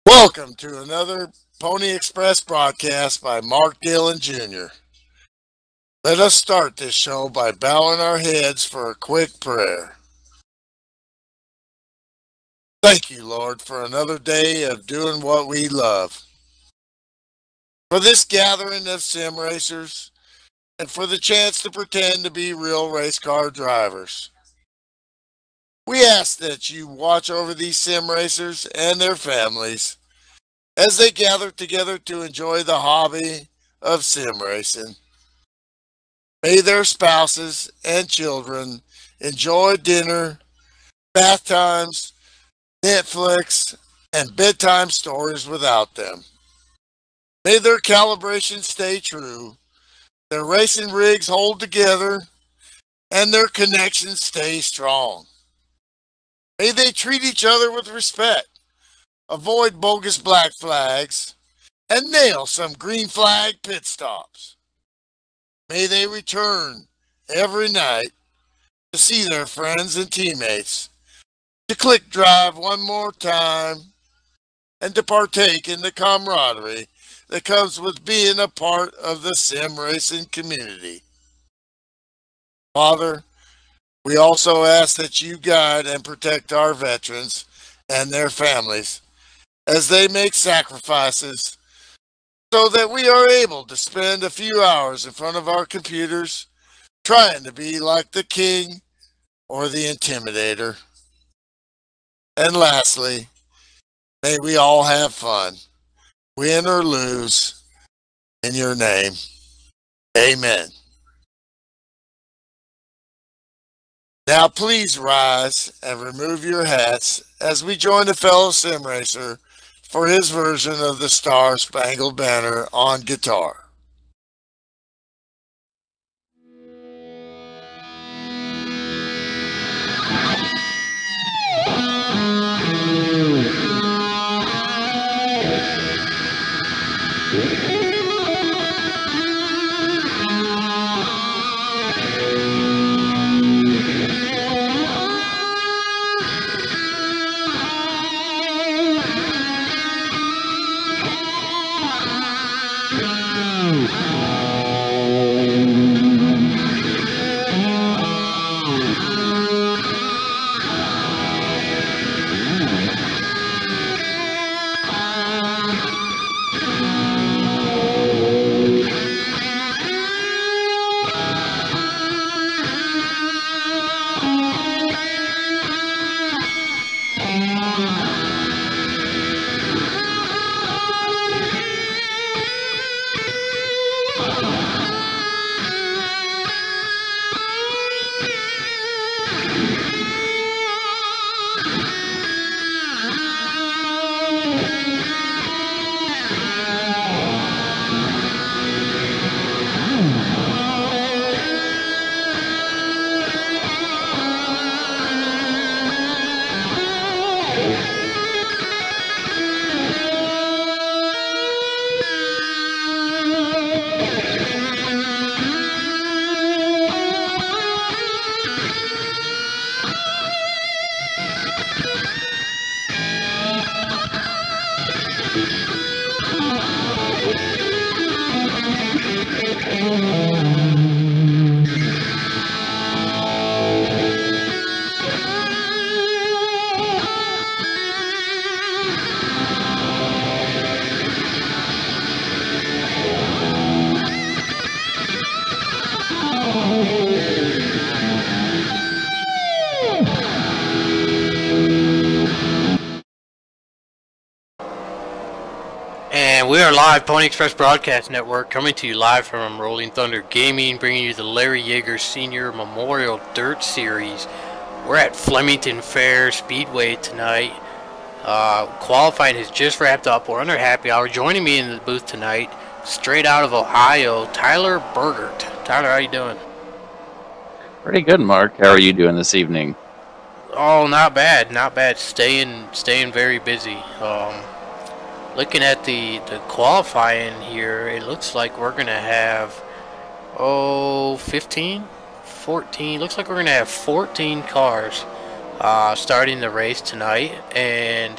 Welcome to another Pony Express broadcast by Mark Dillon Jr. Let us start this show by bowing our heads for a quick prayer. Thank you, Lord, for another day of doing what we love. For this gathering of sim racers, and for the chance to pretend to be real race car drivers. We ask that you watch over these sim racers and their families as they gather together to enjoy the hobby of sim racing. May their spouses and children enjoy dinner, bath times, Netflix, and bedtime stories without them. May their calibration stay true, their racing rigs hold together, and their connections stay strong. May they treat each other with respect, avoid bogus black flags, and nail some green flag pit stops. May they return every night to see their friends and teammates, to click drive one more time, and to partake in the camaraderie that comes with being a part of the sim racing community. Father, we also ask that you guide and protect our veterans and their families as they make sacrifices so that we are able to spend a few hours in front of our computers trying to be like the king or the intimidator. And lastly, may we all have fun, win or lose, in your name. Amen. Now please rise and remove your hats as we join a fellow sim racer for his version of the Star Spangled Banner on guitar. And we are live, Pony Express Broadcast Network, coming to you live from Rolling Thunder Gaming, bringing you the Larry Yeager Senior Memorial Dirt Series. We're at Flemington Fair Speedway tonight. Qualifying has just wrapped up. We're under happy hour. Joining me in the booth tonight, straight out of Ohio, Tyler Bergert. Tyler, how you doing? Pretty good, Mark. How are you doing this evening? Oh, not bad, not bad. Staying very busy. Looking at the qualifying here, it looks like we're gonna have 15, 14. Looks like we're gonna have 14 cars starting the race tonight, and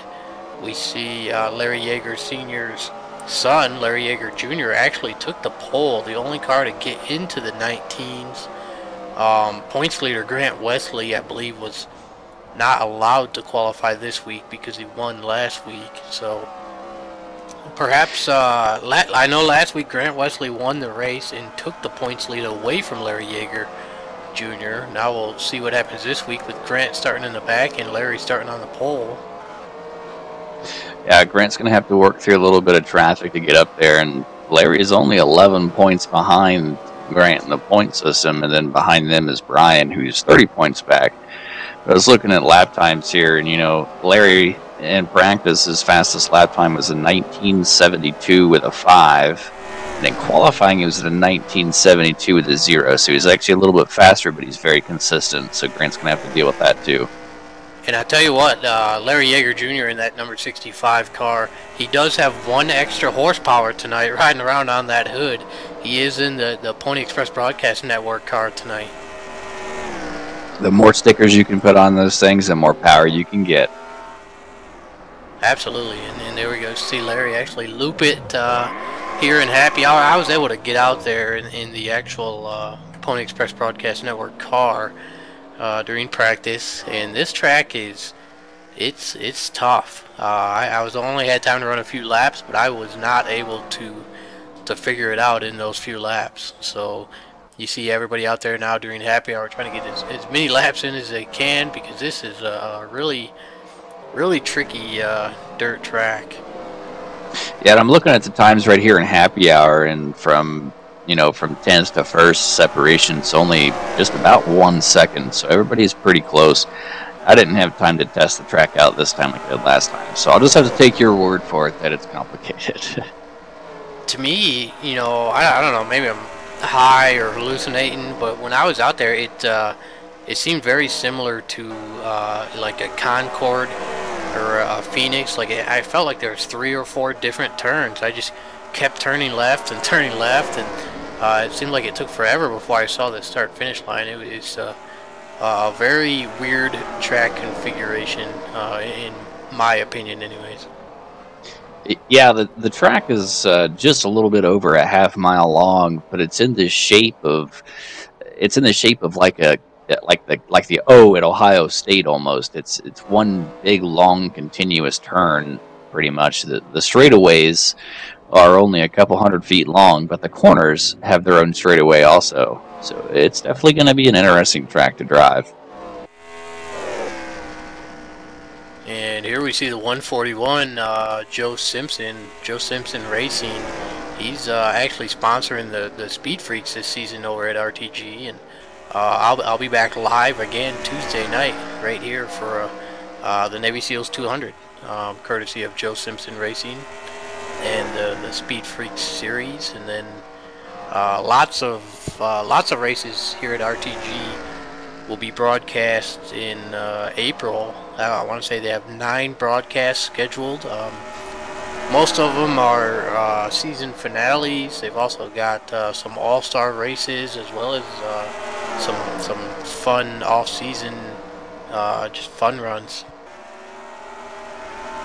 we see Larry Yeager Sr.'s son, Larry Yeager Jr., actually took the pole, the only car to get into the 19s. Points leader Grant Wesley, I believe, was not allowed to qualify this week because he won last week. So perhaps, I know last week Grant Wesley won the race and took the points lead away from Larry Yeager Jr. Now we'll see what happens this week with Grant starting in the back and Larry starting on the pole. Yeah, Grant's going to have to work through a little bit of traffic to get up there, and Larry is only 11 points behind Grant in the point system, and then behind them is Brian, who's 30 points back. I was looking at lap times here, and Larry in practice, his fastest lap time was a 1972 with a 5, and in qualifying, he was at a 1972 with a 0, so he's actually a little bit faster, but he's very consistent, so Grant's going to have to deal with that too. And I tell you what, Larry Yeager Jr. in that number 65 car, he does have one extra horsepower tonight riding around on that hood. He is in the Pony Express Broadcast Network car tonight. The more stickers you can put on those things, the more power you can get. Absolutely, and there we go. See Larry actually loop it here in Happy Hour. I was able to get out there in the actual Pony Express Broadcast Network car during practice, and this track it's tough. I was only had time to run a few laps, but I was not able to figure it out in those few laps. So you see everybody out there now during happy hour trying to get as many laps in as they can, because this is a really tricky dirt track. Yeah, and I'm looking at the times right here in happy hour, and from 10th to 1st separation, it's only just about 1 second, so everybody's pretty close. I didn't have time to test the track out this time like I did last time, so I'll just have to take your word for it that it's complicated. To me, I don't know, maybe I'm high or hallucinating, but when I was out there, it seemed very similar to like a Concorde or a Phoenix. Like I felt like there was 3 or 4 different turns. I just kept turning left and turning left, and it seemed like it took forever before I saw the start-finish line. It was a very weird track configuration, in my opinion, anyways. Yeah, the track is just a little bit over a half-mile long, but it's in the shape of like the O at Ohio State almost. It's one big long continuous turn pretty much. The straightaways are only a couple hundred feet long, but the corners have their own straightaway also. So it's definitely going to be an interesting track to drive. And here we see the 141, Joe Simpson Racing. He's actually sponsoring the Speed Freaks this season over at RTG, and I'll be back live again Tuesday night right here for the Navy SEALs 200, courtesy of Joe Simpson Racing and the Speed Freaks series, and then lots of races here at RTG will be broadcast in April. I want to say they have 9 broadcasts scheduled. Most of them are season finales. They've also got some all-star races, as well as some fun off-season, just fun runs.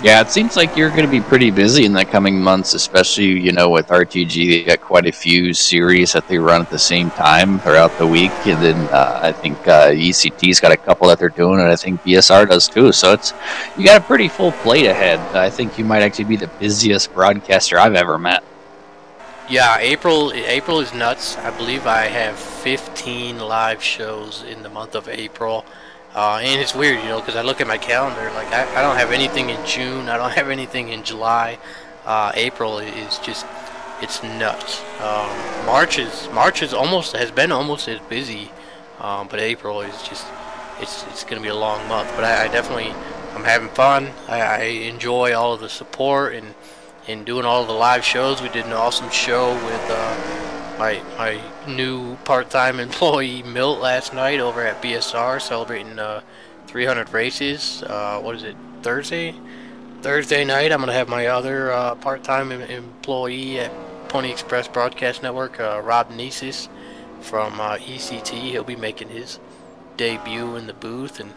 Yeah, it seems like you're going to be pretty busy in the coming months, especially, with RTG. They got quite a few series that they run at the same time throughout the week, and then I think ECT's got a couple that they're doing, and I think BSR does too. So you got a pretty full plate ahead. I think you might actually be the busiest broadcaster I've ever met. Yeah, April is nuts. I believe I have 15 live shows in the month of April. And it's weird, because I look at my calendar, like I don't have anything in June, I don't have anything in July. April is just, it's nuts. March has been almost as busy, but April is just, it's going to be a long month. But I'm having fun. I enjoy all of the support and doing all of the live shows. We did an awesome show with my new part-time employee Milt last night over at BSR, celebrating 300 races. What is it, Thursday night I'm gonna have my other part-time employee at Pony Express Broadcast Network, Rob Nesis from ECT. He'll be making his debut in the booth, and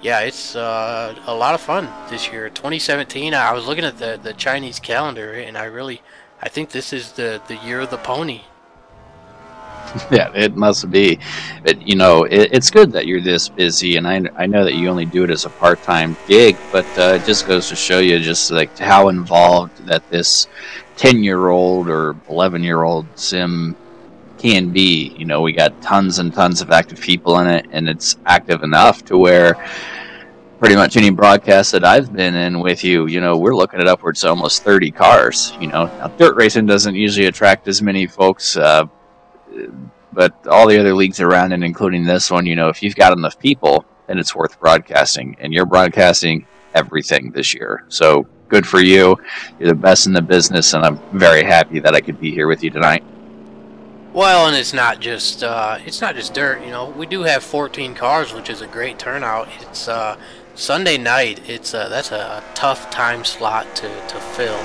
yeah, it's a lot of fun this year. 2017, I was looking at the Chinese calendar, and I think this is the year of the pony. Yeah, it must be. But it's good that you're this busy, and I know that you only do it as a part-time gig, but it just goes to show you just like how involved that this 10-year-old or 11-year-old sim can be. We got tons and tons of active people in it, and it's active enough to where pretty much any broadcast that I've been in with you, we're looking at upwards to almost 30 cars. Now, dirt racing doesn't usually attract as many folks, but all the other leagues around it, including this one, if you've got enough people, then it's worth broadcasting. And you're broadcasting everything this year. So good for you. You're the best in the business, and I'm very happy that I could be here with you tonight. Well, and it's not just dirt. We do have 14 cars, which is a great turnout. It's Sunday night. That's a tough time slot to fill.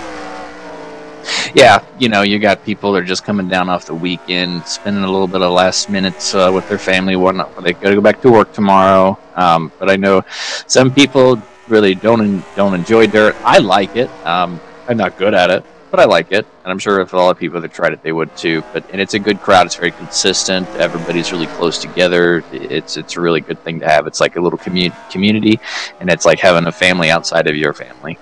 Yeah, you got people that are just coming down off the weekend, spending a little bit of last minutes with their family, whatnot. They got to go back to work tomorrow. But I know some people really don't enjoy dirt. I like it. I'm not good at it, but I like it, and I'm sure if a lot of people that tried it, they would too. And it's a good crowd. It's very consistent. Everybody's really close together. It's a really good thing to have. It's like a little community, and it's like having a family outside of your family.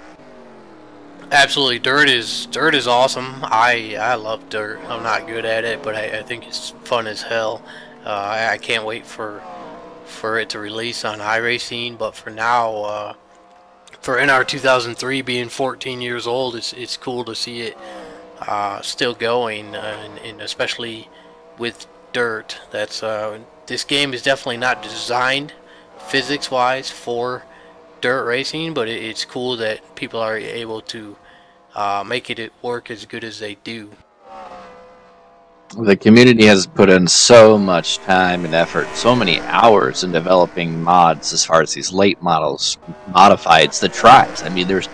Absolutely, dirt is awesome. I love dirt. I'm not good at it, but I think it's fun as hell. I can't wait for it to release on iRacing. But for now, for NR 2003 being 14 years old, it's cool to see it still going, and especially with dirt. This game is definitely not designed physics-wise for dirt racing, but it's cool that people are able to make it work as good as they do. The community has put in so much time and effort, so many hours in developing mods as far as these late models, modifieds, the tracks. I mean, there's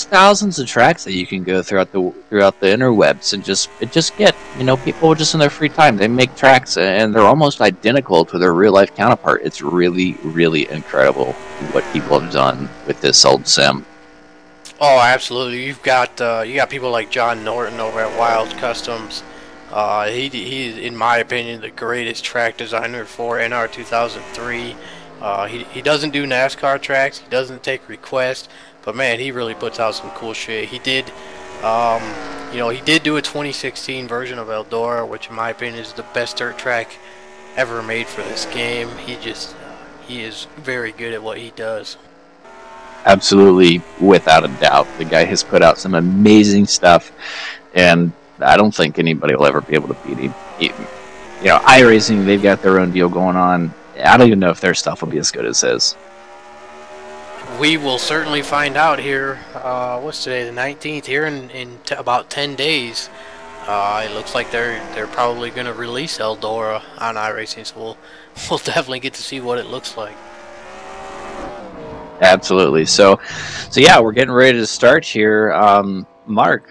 thousands of tracks that you can go throughout the interwebs and just get, people just in their free time, they make tracks and they're almost identical to their real life counterpart. It's really, really incredible what people have done with this old sim. Oh, absolutely. You got people like John Norton over at Wild Customs. He's, in my opinion, the greatest track designer for NR 2003. He doesn't do NASCAR tracks. He doesn't take requests. But man, he really puts out some cool shit. He did do a 2016 version of Eldora, which in my opinion is the best dirt track ever made for this game. He is very good at what he does. Absolutely, without a doubt. The guy has put out some amazing stuff, and I don't think anybody will ever be able to beat him. iRacing, they've got their own deal going on. I don't even know if their stuff will be as good as his. We will certainly find out here. What's today? The 19th. Here in about 10 days. It looks like they're probably going to release Eldora on iRacing, so we'll definitely get to see what it looks like. Absolutely. So yeah, we're getting ready to start here. Mark,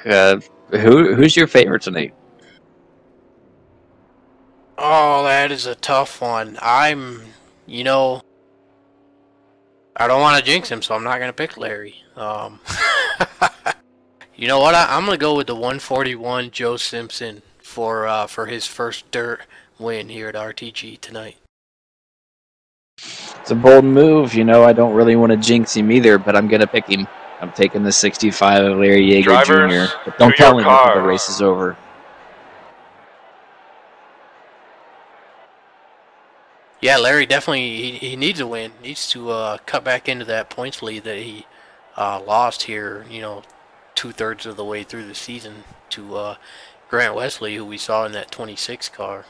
who's your favorite tonight? Oh, that is a tough one. I don't want to jinx him, so I'm not going to pick Larry. You know what? I'm going to go with the 141 Joe Simpson for his first dirt win here at RTG tonight. It's a bold move. I don't really want to jinx him either, but I'm going to pick him. I'm taking the 65 of Larry Yeager Drivers, Jr. But don't tell him until the race is over. Yeah, Larry definitely he needs a win. Needs to cut back into that points lead that he lost here. 2/3 of the way through the season to Grant Wesley, who we saw in that 26 car.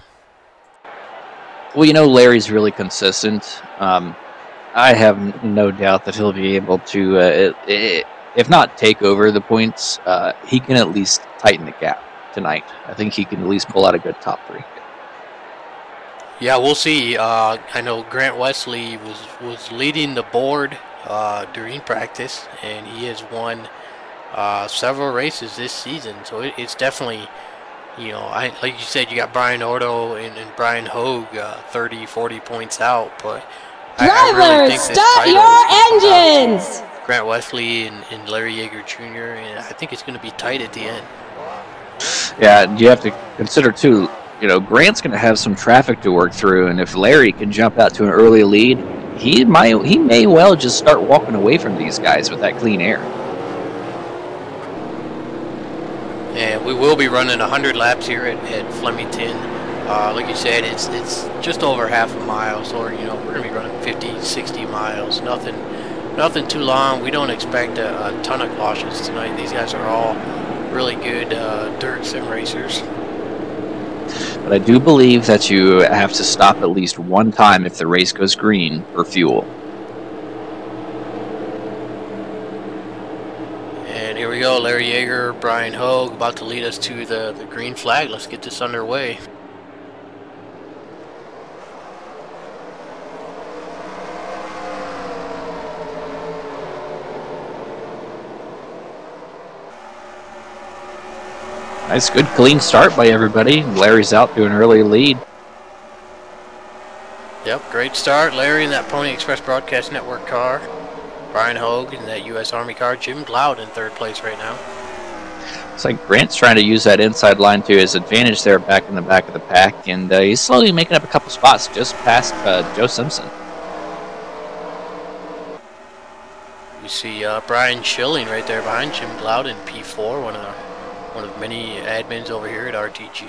Well, Larry's really consistent. I have no doubt that he'll be able to, if not take over the points, he can at least tighten the gap tonight. I think he can at least pull out a good top 3. Yeah, we'll see. I know Grant Wesley was leading the board during practice, and he has won several races this season. So it's definitely, like you said, you got Brian Ordo and Brian Hogue 30, 40 points out, but Drivers, start your engines! Grant Wesley and Larry Yeager Jr., and I think it's going to be tight at the end. Yeah, you have to consider too, you know, Grant's going to have some traffic to work through, and if Larry can jump out to an early lead, he may well just start walking away from these guys with that clean air. And we will be running 100 laps here at Flemington. Like you said, it's just over half a mile, so you know we're going to be running 50, 60 miles. Nothing too long. We don't expect a ton of cautions tonight. These guys are all really good dirt sim racers. But I do believe that you have to stop at least one time if the race goes green for fuel. And here we go, Larry Yeager, Brian Hogue, about to lead us to the green flag. Let's get this underway. Nice, good, clean start by everybody. Larry's out to an early lead. Yep, great start. Larry in that Pony Express Broadcast Network car. Brian Hogue in that U.S. Army car. Jim Glaude in third place right now. Looks like Grant's trying to use that inside line to his advantage there back in the back of the pack, and he's slowly making up a couple spots just past Joe Simpson. You see Brian Schilling right there behind Jim Glaude in P4, one of many admins over here at RTG.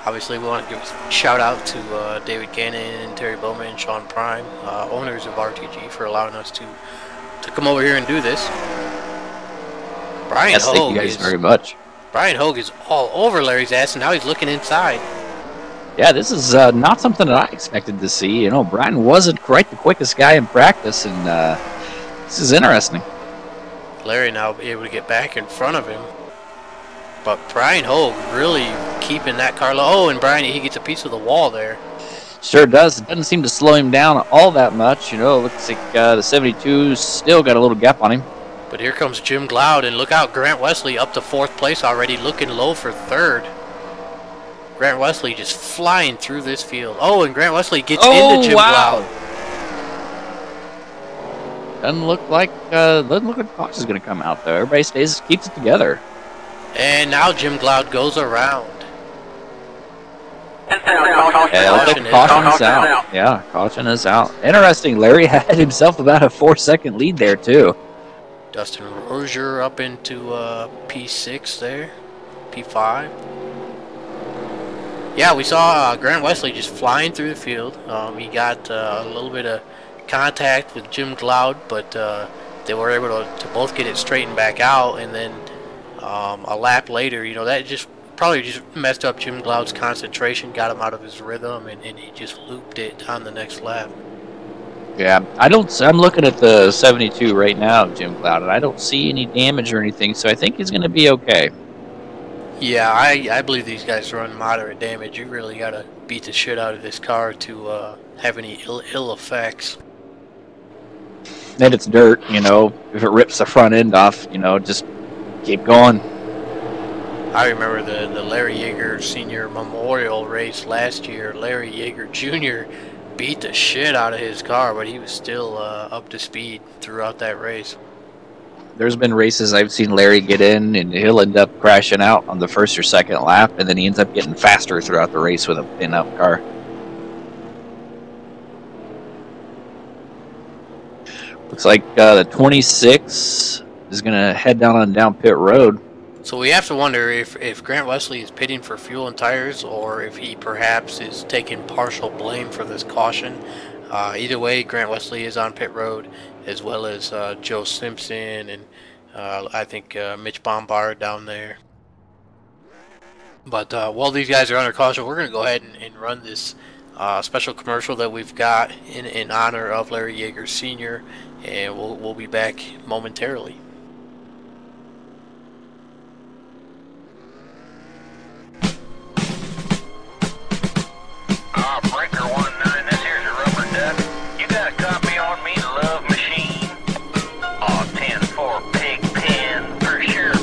Obviously, we want to give a shout out to David Cannon, Terry Bowman, and Sean Prime, owners of RTG, for allowing us to come over here and do this. Yes, thank you guys very much. Brian Hogue is all over Larry's ass, and now he's looking inside. Yeah, this is not something that I expected to see. You know, Brian wasn't quite the quickest guy in practice, and this is interesting. Larry now able to get back in front of him. But Brian Hogue really keeping that car low. Oh, and Brian, he gets a piece of the wall there. Sure does. It doesn't seem to slow him down all that much. You know, it looks like the 72 still got a little gap on him. But here comes Jim Glaude, and look out, Grant Wesley up to fourth place already, looking low for third. Grant Wesley just flying through this field. Oh, and Grant Wesley gets into Jim Glaude. Doesn't look like Fox is going to come out though. Everybody keeps it together. And now Jim Glaude goes around. Caution is out. Yeah, caution is out. Interesting, Larry had himself about a 4-second lead there too. Dustin Rozier up into P6 there, P5. Yeah, we saw Grant Wesley just flying through the field. He got a little bit of contact with Jim Glaude, but they were able to both get it straightened back out, and then a lap later, you know, that probably just messed up Jim Glaude's concentration, got him out of his rhythm, and he just looped it on the next lap. Yeah, I'm looking at the 72 right now, Jim Glaude, and I don't see any damage or anything, so I think he's going to be okay. Yeah, I believe these guys run moderate damage. You really got to beat the shit out of this car to have any ill effects. And it's dirt, you know, if it rips the front end off, you know, just keep going. I remember the Larry Yeager Senior Memorial race last year. Larry Yeager Jr. beat the shit out of his car, but he was still up to speed throughout that race. There's been races I've seen Larry get in, and he'll end up crashing out on the first or second lap, and then he ends up getting faster throughout the race with a pin-up car. Looks like the 26 is going to head down pit road. So we have to wonder if Grant Wesley is pitting for fuel and tires, or if he perhaps is taking partial blame for this caution. Either way, Grant Wesley is on pit road, as well as Joe Simpson and I think Mitch Bombard down there. But while these guys are under caution, we're going to go ahead and run this special commercial that we've got in honor of Larry Yeager Sr., and we'll be back momentarily. Breaker 19, this here's a rubber duck. You got a copy on me, Love Machine? 10-4 pig pen, for sure.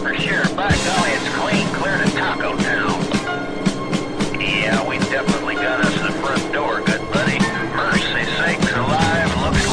By golly, it's clean, clear to Taco Town. Yeah, we definitely got us the front door, good buddy. Mercy sakes alive, looks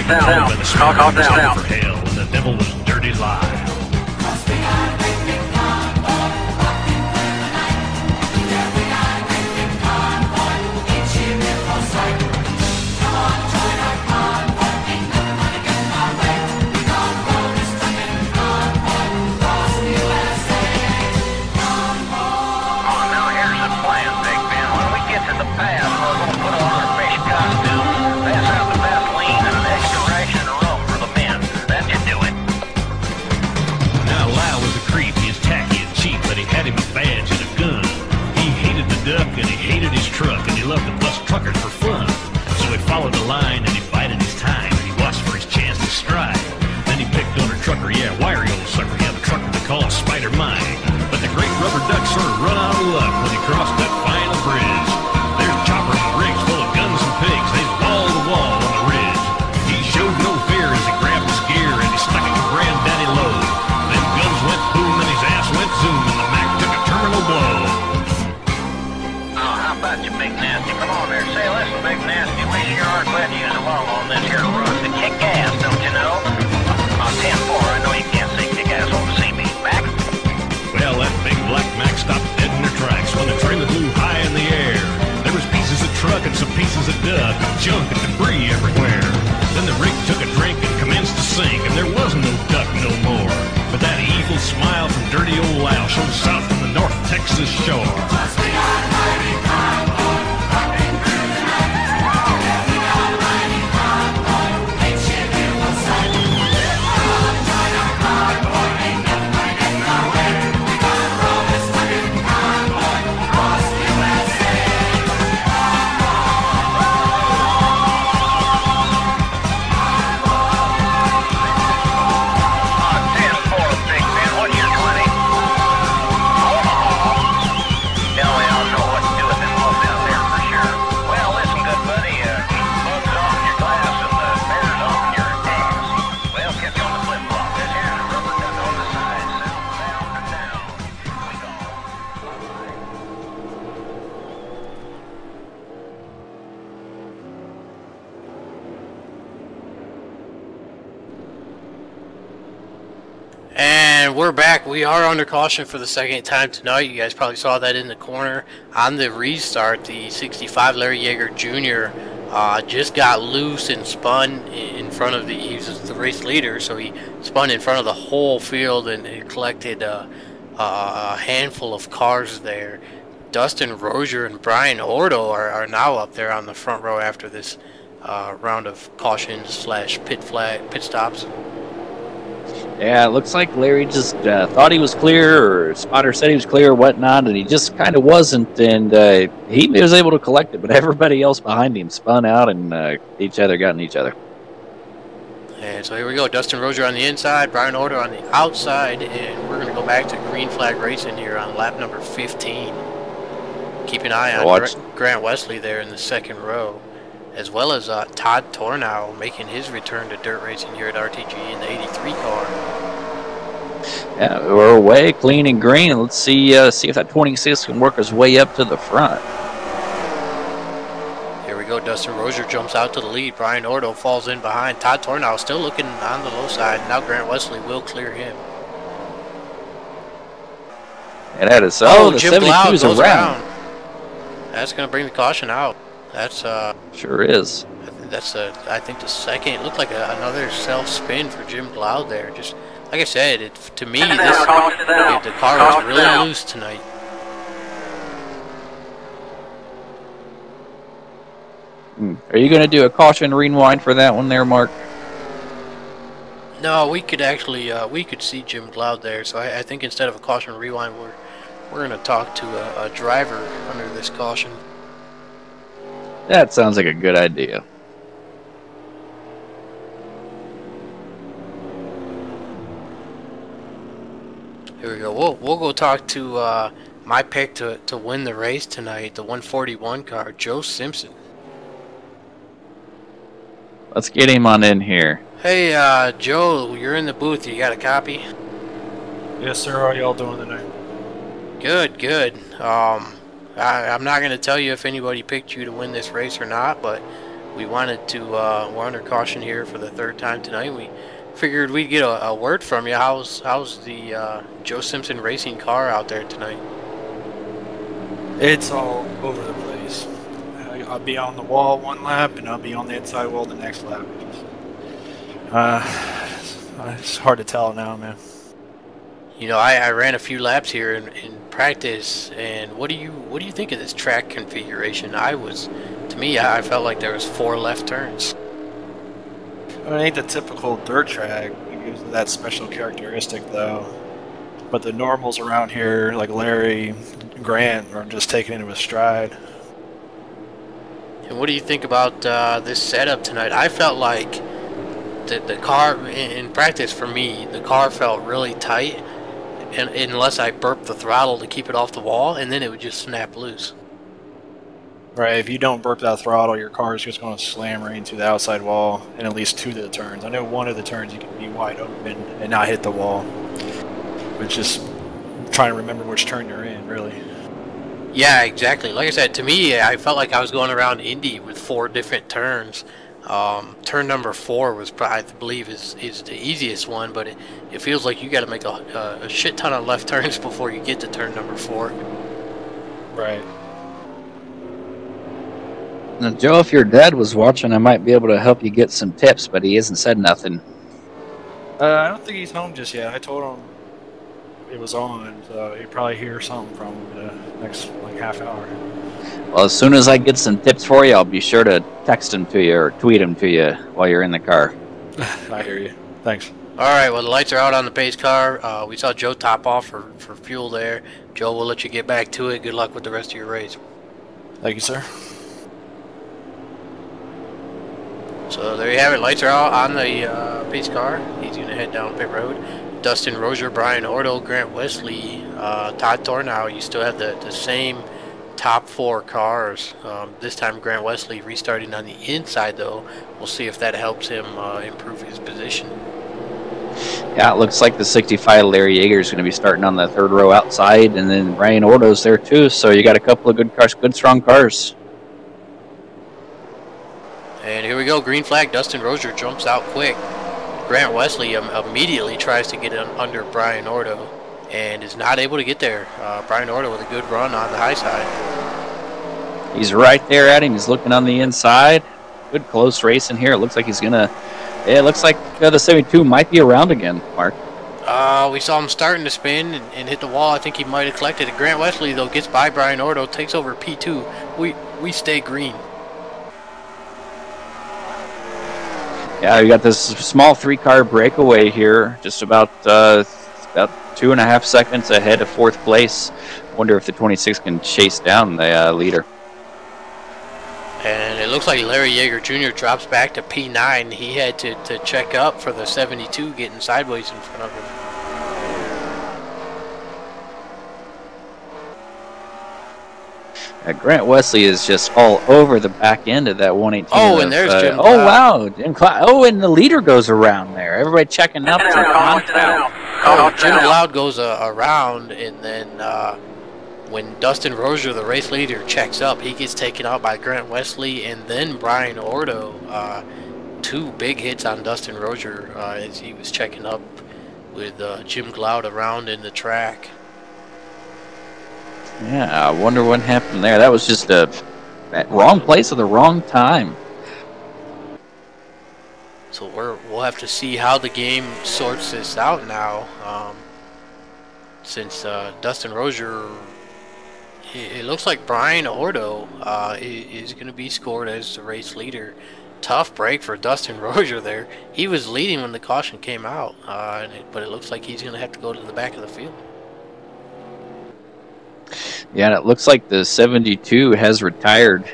down. The smoke was headed for hell, and the devil was dirty live. Loved to bust truckers for fun. So he followed the line and he bided his time and he watched for his chance to strike. Then he picked on a trucker, yeah, wiry old sucker. Yeah, the trucker they call Spider Mike. But the great rubber duck sort of run out of luck when he crossed that final bridge. There's choppers and rigs full of guns and pigs. They wall to wall on the ridge. He showed no fear as he grabbed his gear and he stuck it to Granddaddy low. Then guns went boom and his ass went zoom and the Mac took a terminal blow. About you, Big Nasty. Come on there. Say, listen, Big Nasty, we sure are glad you was along on this here run to kick ass, don't you know? On 10-4, I know you can't say kick ass over see me, Mac. Well, that big black Mac stopped dead in their tracks when the trailer flew high in the air. There was pieces of truck and some pieces of duck, junk and debris everywhere. Then the rig took a drink and commenced to sink, and there was no duck no more. But that evil smile from dirty old Al showed south from the North Texas shore. And we're back. We are under caution for the second time tonight. You guys probably saw that in the corner. On the restart, the 65 Larry Yeager Jr. Just got loose and spun in front of he was the race leader, so he spun in front of the whole field and collected a handful of cars there. Dustin Rozier and Brian Ordo are now up there on the front row after this round of cautions slash pit stops. Yeah, it looks like Larry just thought he was clear, or spotter said he was clear or whatnot, and he just kind of wasn't, and he was able to collect it, but everybody else behind him spun out and got in each other. And so here we go, Dustin Rozier on the inside, Brian Order on the outside, and we're going to go back to green flag racing here on lap number 15. Keep an eye on Grant Wesley there in the second row, as well as Todd Tornow making his return to dirt racing here at RTG in the 83 car. Yeah, we're away, clean and green. Let's see if that 26 can work his way up to the front. Here we go, Dustin Rozier jumps out to the lead. Brian Ordo falls in behind. Todd Tornow still looking on the low side. Now Grant Wesley will clear him. And that is the Jim 72 is around. That's going to bring the caution out. That's sure is. That's I think the second. It looked like another self spin for Jim Glaude there. Just like I said, to me the car was really loose tonight. Are you going to do a caution rewind for that one there, Mark? No, we could actually we could see Jim Glaude there. So I think instead of a caution rewind, we're going to talk to a driver under this caution. That sounds like a good idea. Here we go. We'll go talk to my pick to win the race tonight, the 141 car, Joe Simpson. Let's get him on in here. Hey, Joe, you're in the booth. You got a copy? Yes, sir. How are y'all doing tonight? Good, good. I'm not going to tell you if anybody picked you to win this race or not, but we wanted to, we're under caution here for the third time tonight. We figured we'd get a word from you. How's the Joe Simpson racing car out there tonight? It's all over the place. I'll be on the wall one lap, and I'll be on the inside wall the next lap. It's hard to tell now, man. You know, I ran a few laps here in practice, and what do you think of this track configuration? To me, I felt like there was 4 left turns. It ain't the typical dirt track. It gives it that special characteristic, though. But the normals around here, like Larry, Grant, are just taking it with stride. And what do you think about this setup tonight? I felt like the car, in practice for me, the car felt really tight, and unless I burped the throttle to keep it off the wall, and then it would just snap loose. Right, if you don't burp that throttle, your car is just going to slam right into the outside wall in at least 2 of the turns. I know one of the turns you can be wide open and not hit the wall. But just trying to remember which turn you're in, really. Yeah, exactly. Like I said, to me, I felt like I was going around Indy with 4 different turns. Turn number 4 was, I believe, is the easiest one, but it feels like you got to make a shit ton of left turns before you get to turn number 4. Right. Now, Joe, if your dad was watching, I might be able to help you get some tips, but he hasn't said nothing. I don't think he's home just yet. I told him it was on, so he'd probably hear something from him the next half hour. Well, as soon as I get some tips for you, I'll be sure to text them to you or tweet them to you while you're in the car. I hear you. Thanks. All right, well, the lights are out on the pace car. We saw Joe top off for fuel there. Joe, we'll let you get back to it. Good luck with the rest of your race. Thank you, sir. So there you have it. Lights are out on the pace car. He's going to head down pit road. Dustin Rozier, Brian Ordo, Grant Wesley, Todd Thornow. You still have the same top 4 cars. This time Grant Wesley restarting on the inside, though. We'll see if that helps him improve his position. Yeah, it looks like the 65 Larry Yeager is going to be starting on the 3rd row outside, and then Brian Ordo's there too. So you got a couple of good cars, good strong cars. And here we go, green flag. Dustin Rozier jumps out quick. Grant Wesley immediately tries to get under Brian Ordo and is not able to get there. Brian Ordo with a good run on the high side. He's right there at him. He's looking on the inside. Good close race in here. It looks like he's going to... It looks like the 72 might be around again, Mark. We saw him starting to spin and hit the wall. I think he might have collected it. Grant Wesley, though, gets by Brian Ordo, takes over P2. We stay green. Yeah, we got this small 3-car breakaway here, just about 2.5 seconds ahead of 4th place. Wonder if the 26 can chase down the leader. And it looks like Larry Yeager Jr. drops back to P9. He had to check up for the 72 getting sideways in front of him. Grant Wesley is just all over the back end of that 118. Oh, and there's Jim Cloud. Oh, wow. Jim Cloud. Oh, and the leader goes around there. Everybody checking up. Jim Cloud goes around, and then when Dustin Rozier, the race leader, checks up, he gets taken out by Grant Wesley and then Brian Ordo. 2 big hits on Dustin Rozier as he was checking up with Jim Cloud around in the track. Yeah, I wonder what happened there. That was just a wrong place at the wrong time. So we'll have to see how the game sorts this out now. Since Dustin Rozier, it looks like Brian Ordo is going to be scored as the race leader. Tough break for Dustin Rozier there. He was leading when the caution came out, but it looks like he's going to have to go to the back of the field. Yeah, and it looks like the 72 has retired.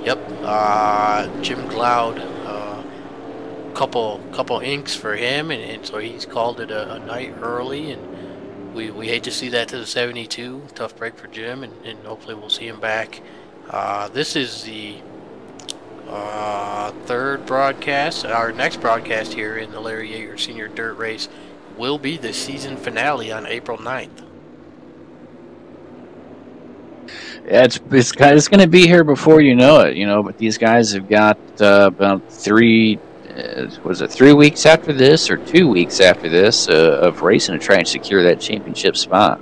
Yep, Jim Cloud, couple inks for him, and so he's called it a night early, and we hate to see that to the 72. Tough break for Jim, and hopefully we'll see him back. This is the 3rd broadcast. Our next broadcast here in the Larry Yeager Senior Dirt Race will be the season finale on April 9th. Yeah, it's going to be here before you know it, But these guys have got about 3 weeks after this or 2 weeks after this of racing to try and secure that championship spot.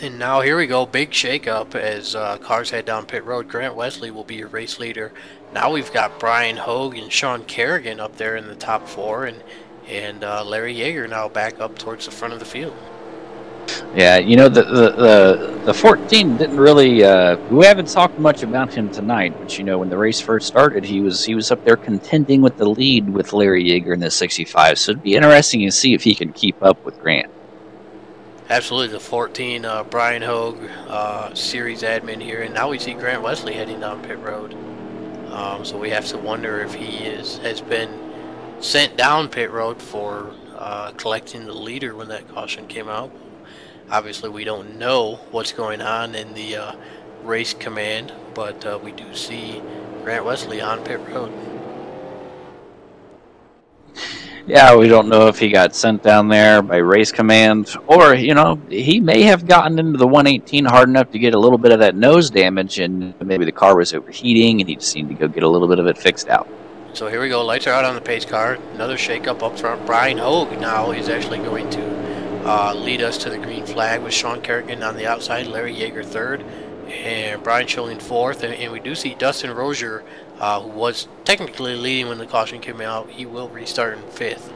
And now here we go, big shakeup as cars head down pit road. Grant Wesley will be your race leader. Now we've got Brian Hogue and Sean Kerrigan up there in the top 4, and Larry Yeager now back up towards the front of the field. Yeah, the 14 didn't really. We haven't talked much about him tonight, but when the race first started, he was up there contending with the lead with Larry Yeager in the 65. So it'd be interesting to see if he can keep up with Grant. Absolutely, the 14, Brian Hogue, series admin here, and now we see Grant Wesley heading down pit road. So we have to wonder if he has been sent down pit road for collecting the leader when that caution came out. Obviously, we don't know what's going on in the race command, but we do see Grant Wesley on pit road. Yeah, we don't know if he got sent down there by race command, or, he may have gotten into the 118 hard enough to get a little bit of that nose damage, and maybe the car was overheating, and he just needed to go get a little bit of it fixed out. So here we go, lights are out on the pace car. Another shakeup up front. Brian Hogue now is actually going to lead us to the green flag with Sean Kerrigan on the outside, Larry Yeager third, and Brian Schilling fourth. And we do see Dustin Rozier, who was technically leading when the caution came out. He will restart in fifth.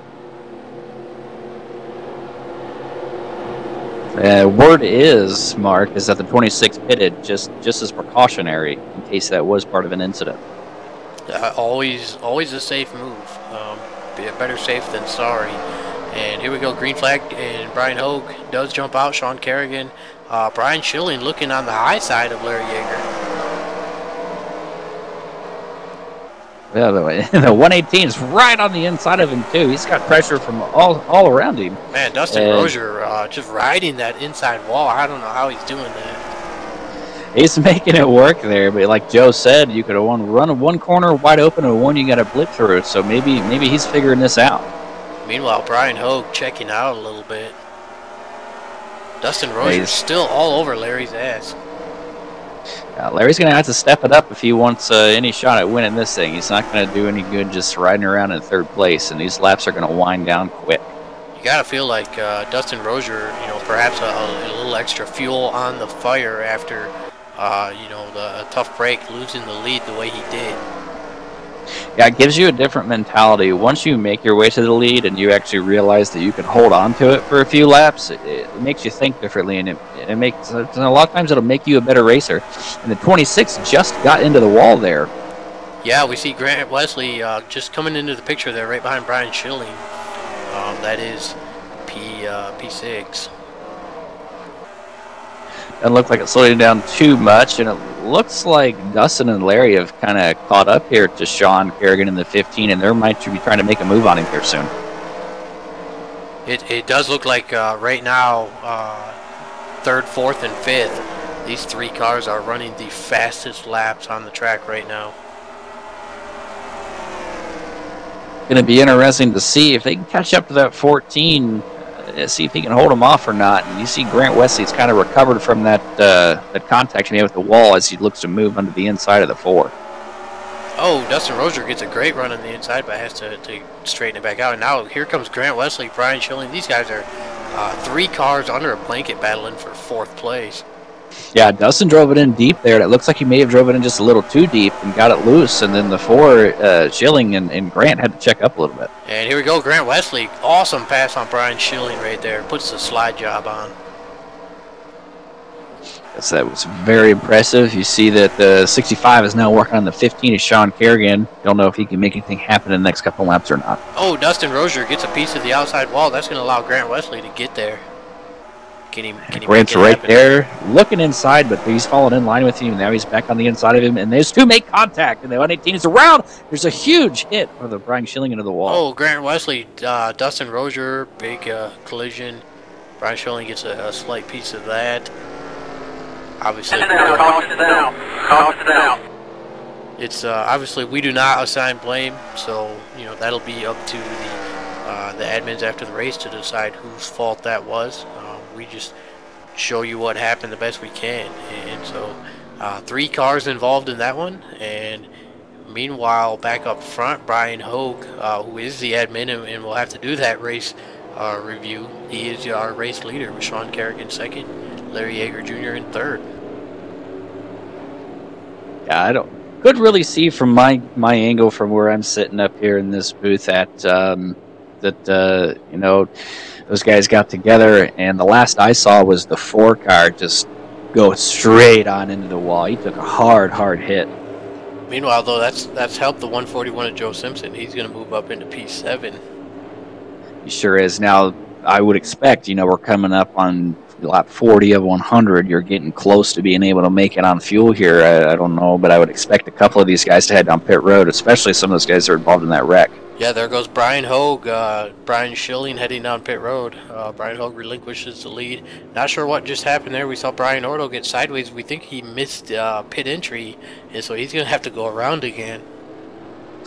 Word is, Mark, is that the 26 pitted just as precautionary in case that was part of an incident. Always a safe move. Be better safe than sorry. And here we go, green flag, and Brian Hogue does jump out. Sean Kerrigan, Brian Schilling looking on the high side of Larry Yeager. Yeah, the 118 is right on the inside of him too. He's got pressure from all around him. Man, Dustin Rozier just riding that inside wall. I don't know how he's doing that. He's making it work there, but like Joe said, you could have run one corner wide open and one you got to blip through. So maybe he's figuring this out. Meanwhile, Brian Hogue checking out a little bit. Dustin Rozier's still all over Larry's ass. Larry's going to have to step it up if he wants any shot at winning this thing. He's not going to do any good just riding around in third place, and these laps are going to wind down quick. You got to feel like Dustin Rozier, perhaps a little extra fuel on the fire after, the tough break, losing the lead the way he did. Yeah, it gives you a different mentality. Once you make your way to the lead and you actually realize that you can hold on to it for a few laps, it makes you think differently, and it makes a lot of times it'll make you a better racer. And the 26 just got into the wall there. Yeah, we see Grant Wesley just coming into the picture there, right behind Brian Schilling. That is P6. Doesn't look like it's slowing down too much, and it looks like Dustin and Larry have kind of caught up here to Sean Kerrigan in the 15, and they might be trying to make a move on him here soon. It does look like right now, third, fourth, and fifth, these three cars are running the fastest laps on the track right now. Going to be interesting to see if they can catch up to that 14. See if he can hold him off or not. And you see Grant Wesley's kind of recovered from that contact he made with the wall as he looks to move under the inside of the 4. Oh, Dustin Rozier gets a great run on the inside, but has to straighten it back out. And now here comes Grant Wesley, Brian Schilling. These guys are 3 cars under a blanket battling for 4th place. Yeah, Dustin drove it in deep there. It looks like he may have drove it in just a little too deep and got it loose. And then the 4, Schilling and Grant had to check up a little bit. And here we go, Grant Wesley. Awesome pass on Brian Schilling right there. Puts the slide job on. Yes, that was very impressive. You see that the 65 is now working on the 15 of Sean Kerrigan. Don't know if he can make anything happen in the next couple laps or not. Oh, Dustin Rozier gets a piece of the outside wall. That's going to allow Grant Wesley to get there. Can he Grant's right there, looking inside, but he's falling in line with him, and now he's back on the inside of him, and those 2 make contact, and the 118 is around. There's a huge hit for the Brian Schilling into the wall. Oh, Grant Wesley, Dustin Rozier, big collision. Brian Schilling gets a slight piece of that. Obviously, it's obviously we do not assign blame, so that'll be up to the admins after the race to decide whose fault that was. We just show you what happened the best we can. And so 3 cars involved in that one. And meanwhile, back up front, Brian Hogue, who is the admin and will have to do that race review. He is our race leader with Sean Kerrigan second, Larry Yeager Jr. in third. Yeah, I couldn't really see from my angle from where I'm sitting up here in this booth that you know, those guys got together, and the last I saw was the 4 car just go straight on into the wall. He took a hard hit. Meanwhile, though, that's helped the 141 of Joe Simpson. He's going to move up into P7. He sure is. Now, I would expect, you know, we're coming up on lap 40 of 100. You're getting close to being able to make it on fuel here. I don't know, but I would expect a couple of these guys to head down pit road, especially some of those guys that are involved in that wreck. Yeah, there goes Brian Hogue. Brian Schilling heading down pit road. Brian Hogue relinquishes the lead. Not sure what just happened there. We saw Brian Ordo get sideways. We think he missed pit entry, and so he's going to have to go around again.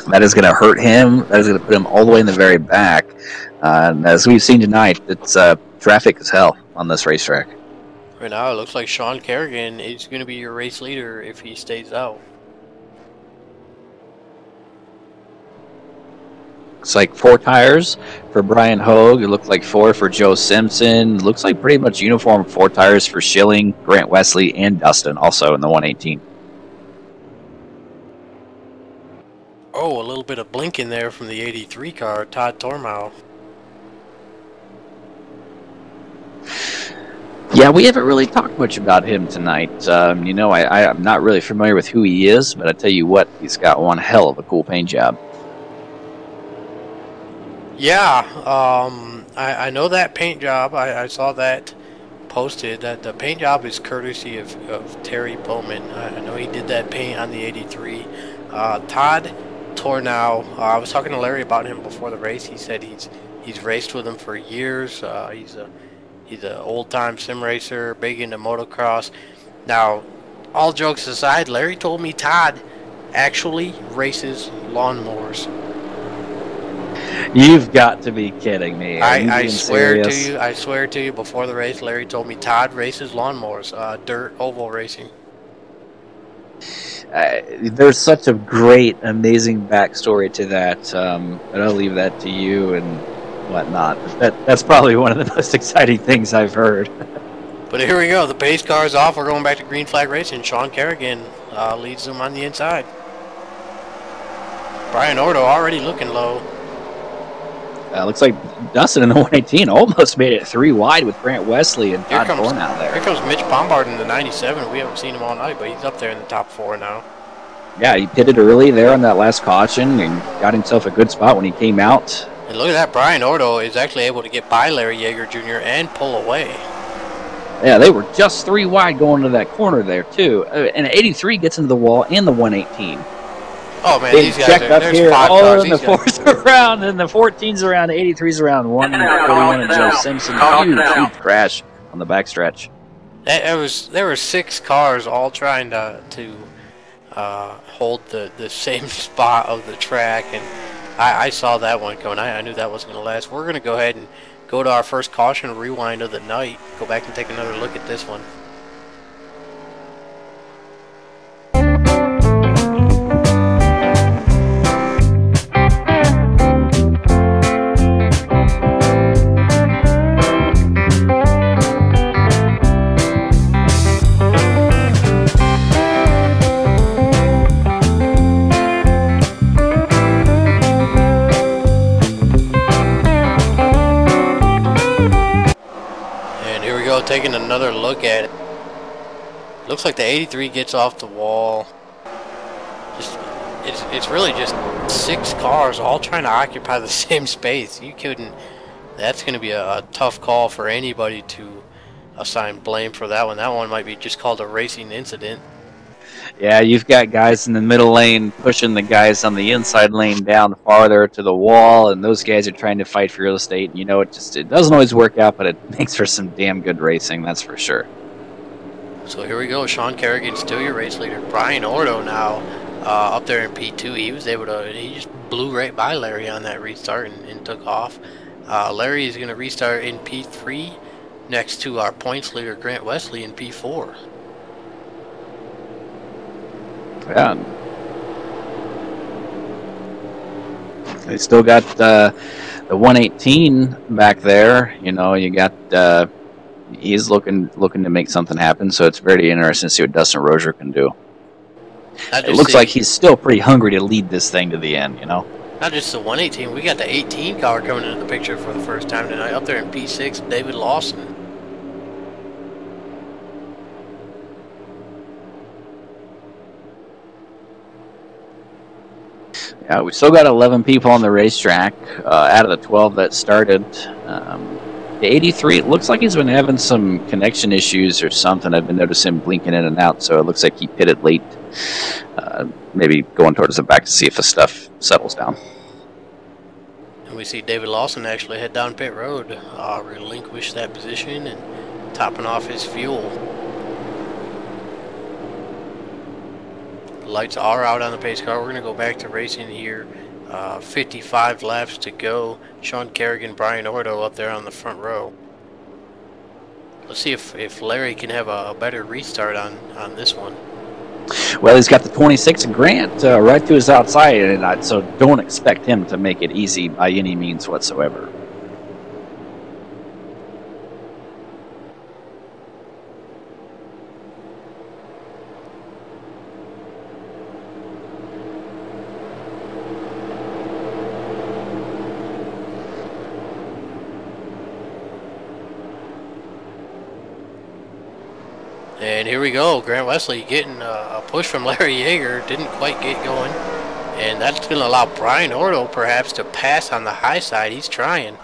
That is going to hurt him. That is going to put him all the way in the very back. As we've seen tonight, it's traffic as hell on this racetrack. Right now, it looks like Sean Kerrigan is going to be your race leader if he stays out. Looks like 4 tires for Brian Hogue. It looked like 4 for Joe Simpson. Looks like pretty much uniform 4 tires for Schilling, Grant Wesley, and Dustin, also in the 118. Oh, a little bit of blinking there from the 83 car, Todd Tormow. Yeah, we haven't really talked much about him tonight. You know, I'm not really familiar with who he is, but I tell you what, he's got one hell of a cool paint job. Yeah, I know that paint job. I saw that posted. That the paint job is courtesy of Terry Bowman. I know he did that paint on the 83. Todd Tornow, I was talking to Larry about him before the race. He said he's raced with him for years. He's an old-time sim racer, big into motocross. Now, all jokes aside, Larry told me Todd actually races lawnmowers. You've got to be kidding me. I swear to you, before the race, Larry told me Todd races lawnmowers, dirt oval racing. There's such a great, amazing backstory to that, but I'll leave that to you and whatnot. That's probably one of the most exciting things I've heard. But here we go. The pace car is off. We're going back to green flag racing. Sean Kerrigan leads them on the inside. Brian Ordo already looking low. Looks like Dustin in the 118 almost made it 3 wide with Grant Wesley and Todd Tornow there. Here comes Mitch Bombard in the 97. We haven't seen him all night, but he's up there in the top 4 now. Yeah, he pitted early there on that last caution and got himself a good spot when he came out. And look at that. Brian Ordo is actually able to get by Larry Yeager Jr. and pull away. Yeah, they were just 3 wide going to that corner there, too. And 83 gets into the wall and the 118. Oh, man, they these guys up there's here 5 all cars. in the 4th round, and the 14's around, the 83's around 1, and the 41 and Joe Simpson. Huge crash on the backstretch. There were 6 cars all trying to hold the same spot of the track, and I saw that one coming. I knew that wasn't going to last. We're going to go ahead and go to our first caution rewind of the night. Go back and take another look at this one. Taking another look at it. Looks like the 83 gets off the wall. It's really just 6 cars all trying to occupy the same space. That's going to be a tough call for anybody to assign blame for that one. That one might be just called a racing incident. Yeah, you've got guys in the middle lane pushing the guys on the inside lane down farther to the wall, and those guys are trying to fight for real estate. You know, it doesn't always work out, but it makes for some damn good racing, that's for sure. So here we go. Sean Kerrigan, still your race leader. Brian Ordo now up there in P2. He just blew right by Larry on that restart and took off. Larry is going to restart in P3. next to our points leader Grant Wesley in P4. Yeah. They still got the 118 back there. You know, you got he's looking to make something happen. So it's very interesting to see what Dustin Rozier can do. It looks like he's still pretty hungry to lead this thing to the end. You know. Not just the 118, we got the 18 car coming into the picture for the first time tonight. Up there in P6, David Lawson. Yeah, we still got 11 people on the racetrack out of the 12 that started. The 83, it looks like he's been having some connection issues or something. I've been noticing him blinking in and out, so it looks like he pitted late. Maybe going towards the back to see if the stuff settles down. And we see David Lawson actually head down pit road, relinquish that position and topping off his fuel. The lights are out on the pace car. We're going to go back to racing here. 55 laps to go. Sean Kerrigan, Brian Ordo up there on the front row. Let's see if Larry can have a better restart on this one. Well, he's got the 26 Grant right to his outside, and so don't expect him to make it easy by any means whatsoever. And here we go, Grant Wesley getting a push from Larry Yeager, didn't quite get going. And that's going to allow Brian Ordo perhaps to pass on the high side. He's trying.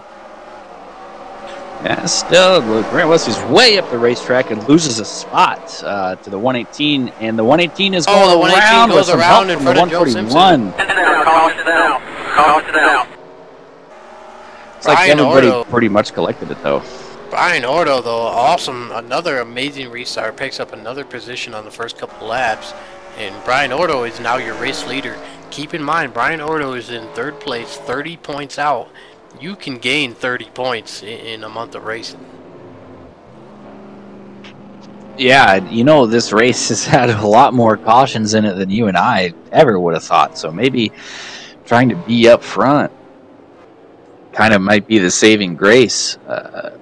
Yeah, still, Grant Wesley's way up the racetrack and loses a spot to the 118. And the 118 is going the 118 around goes with some around help in from front the of Joe Simpson. 141. Caution out. It's like Brian everybody Ordo. pretty much collected it, though. Brian Ordo, though, awesome. Another amazing restart. Picks up another position on the first couple laps. And Brian Ordo is now your race leader. Keep in mind, Brian Ordo is in third place, 30 points out. You can gain 30 points in a month of racing. Yeah, you know, this race has had a lot more cautions in it than you and I ever would have thought. So maybe trying to be up front kind of might be the saving grace,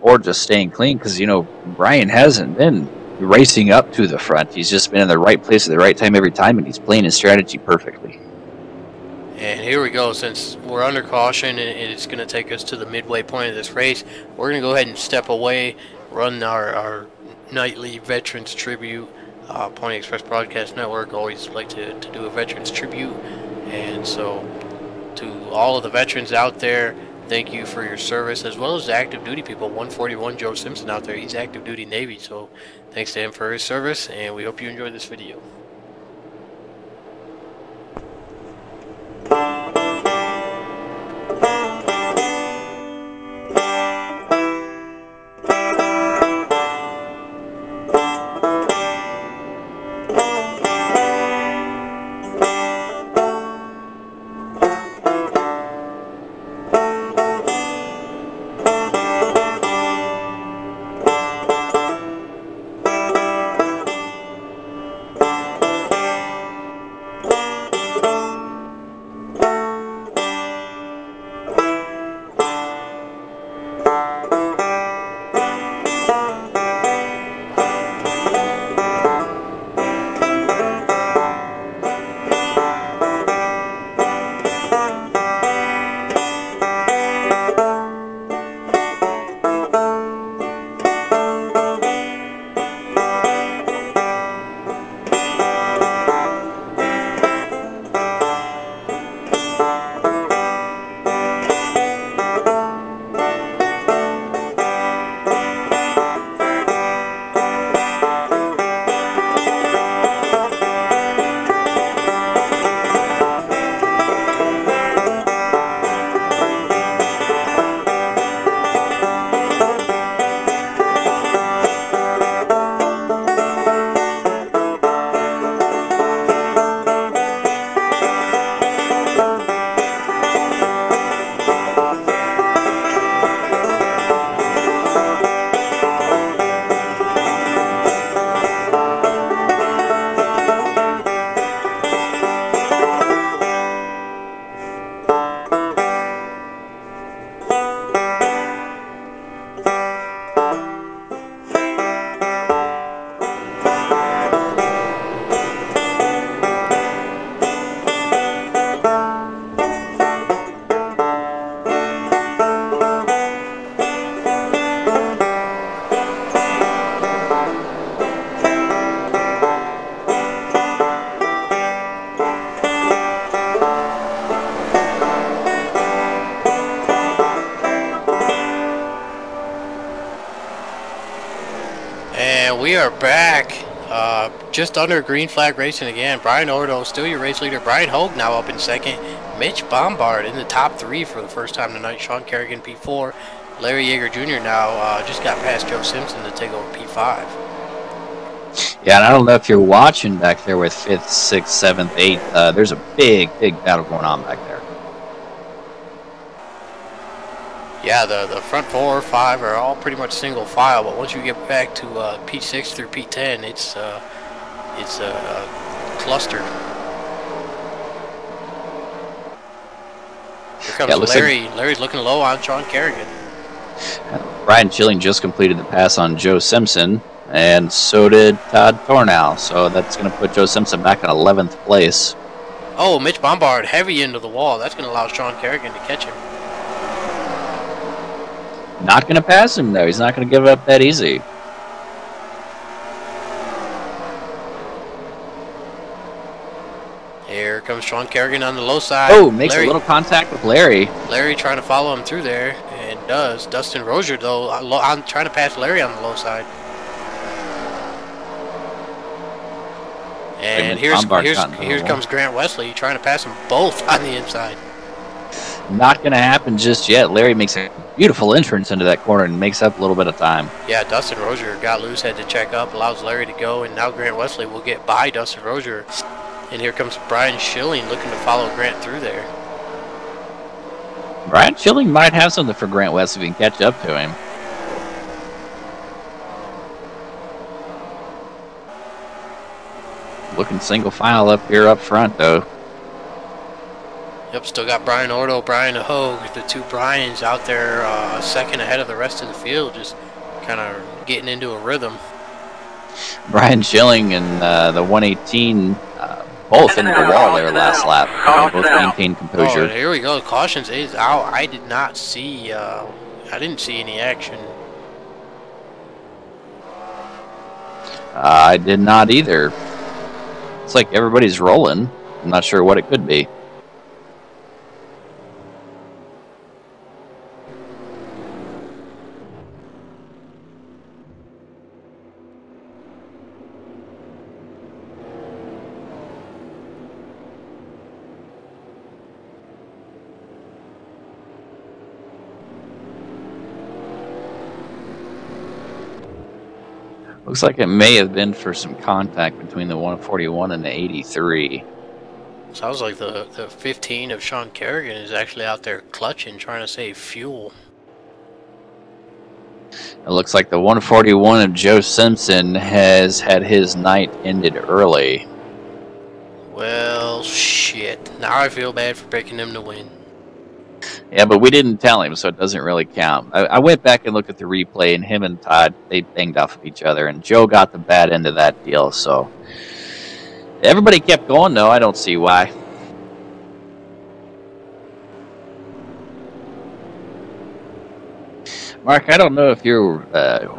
or just staying clean, because, you know, Brian hasn't been racing up to the front. He's just been in the right place at the right time every time, and he's playing his strategy perfectly. And here we go. Since we're under caution and it's going to take us to the midway point of this race, we're going to go ahead and step away, run our nightly Veterans Tribute. Pony Express Broadcast Network always like to do a Veterans Tribute. And so to all of the veterans out there, thank you for your service, as well as the active duty people. 141 Joe Simpson out there, he's active duty Navy, so thanks to him for his service, and we hope you enjoyed this video. we are back. Just under green flag racing again. Brian Ordo still your race leader. Brian Hogue now up in second. Mitch Bombard in the top 3 for the first time tonight. Sean Kerrigan P4. Larry Yeager Jr. now just got past Joe Simpson to take over P5. Yeah, and I don't know if you're watching back there with 5th, 6th, 7th, 8th. There's a big battle going on back there. Yeah, the front 4 or 5 are all pretty much single file, but once you get back to P6 through P10, it's a cluster. Here comes Larry. Larry's looking low on Sean Kerrigan. Brian Chilling just completed the pass on Joe Simpson, and so did Todd Tornow. So that's going to put Joe Simpson back in 11th place. Oh, Mitch Bombard heavy into the wall. That's going to allow Sean Kerrigan to catch him. Not going to pass him, though. He's not going to give it up that easy. Here comes Sean Kerrigan on the low side. Oh, makes a little contact with Larry. Larry trying to follow him through there, and does. Dustin Rozier, though, I'm trying to pass Larry on the low side. And here comes Grant Wesley trying to pass them both on the inside. Not going to happen just yet. Larry makes a beautiful entrance into that corner and makes up a little bit of time. Yeah, Dustin Rozier got loose, had to check up, allows Larry to go, and now Grant Wesley will get by Dustin Rozier. And here comes Brian Schilling looking to follow Grant through there. Brian Schilling might have something for Grant Wesley if he can catch up to him. Looking single file up here up front, though. Yep, still got Brian Ordo, Brian Hogue, the 2 Brians out there a second ahead of the rest of the field, just kind of getting into a rhythm. Brian Schilling and the 118 both into the wall there last lap. Both maintained composure. Oh, here we go. Cautions is out. I did not see. I didn't see any action. I did not either. It's like everybody's rolling. I'm not sure what it could be. Looks like it may have been for some contact between the 141 and the 83. Sounds like the 15 of Sean Kerrigan is actually out there clutching, trying to save fuel. It looks like the 141 of Joe Simpson has had his night ended early. Well, shit. Now I feel bad for picking him to win. Yeah, but we didn't tell him, so it doesn't really count. I went back and looked at the replay, and him and Todd, they banged off of each other, and Joe got the bad end of that deal, so... Everybody kept going, though. I don't see why. Mark, I don't know if you're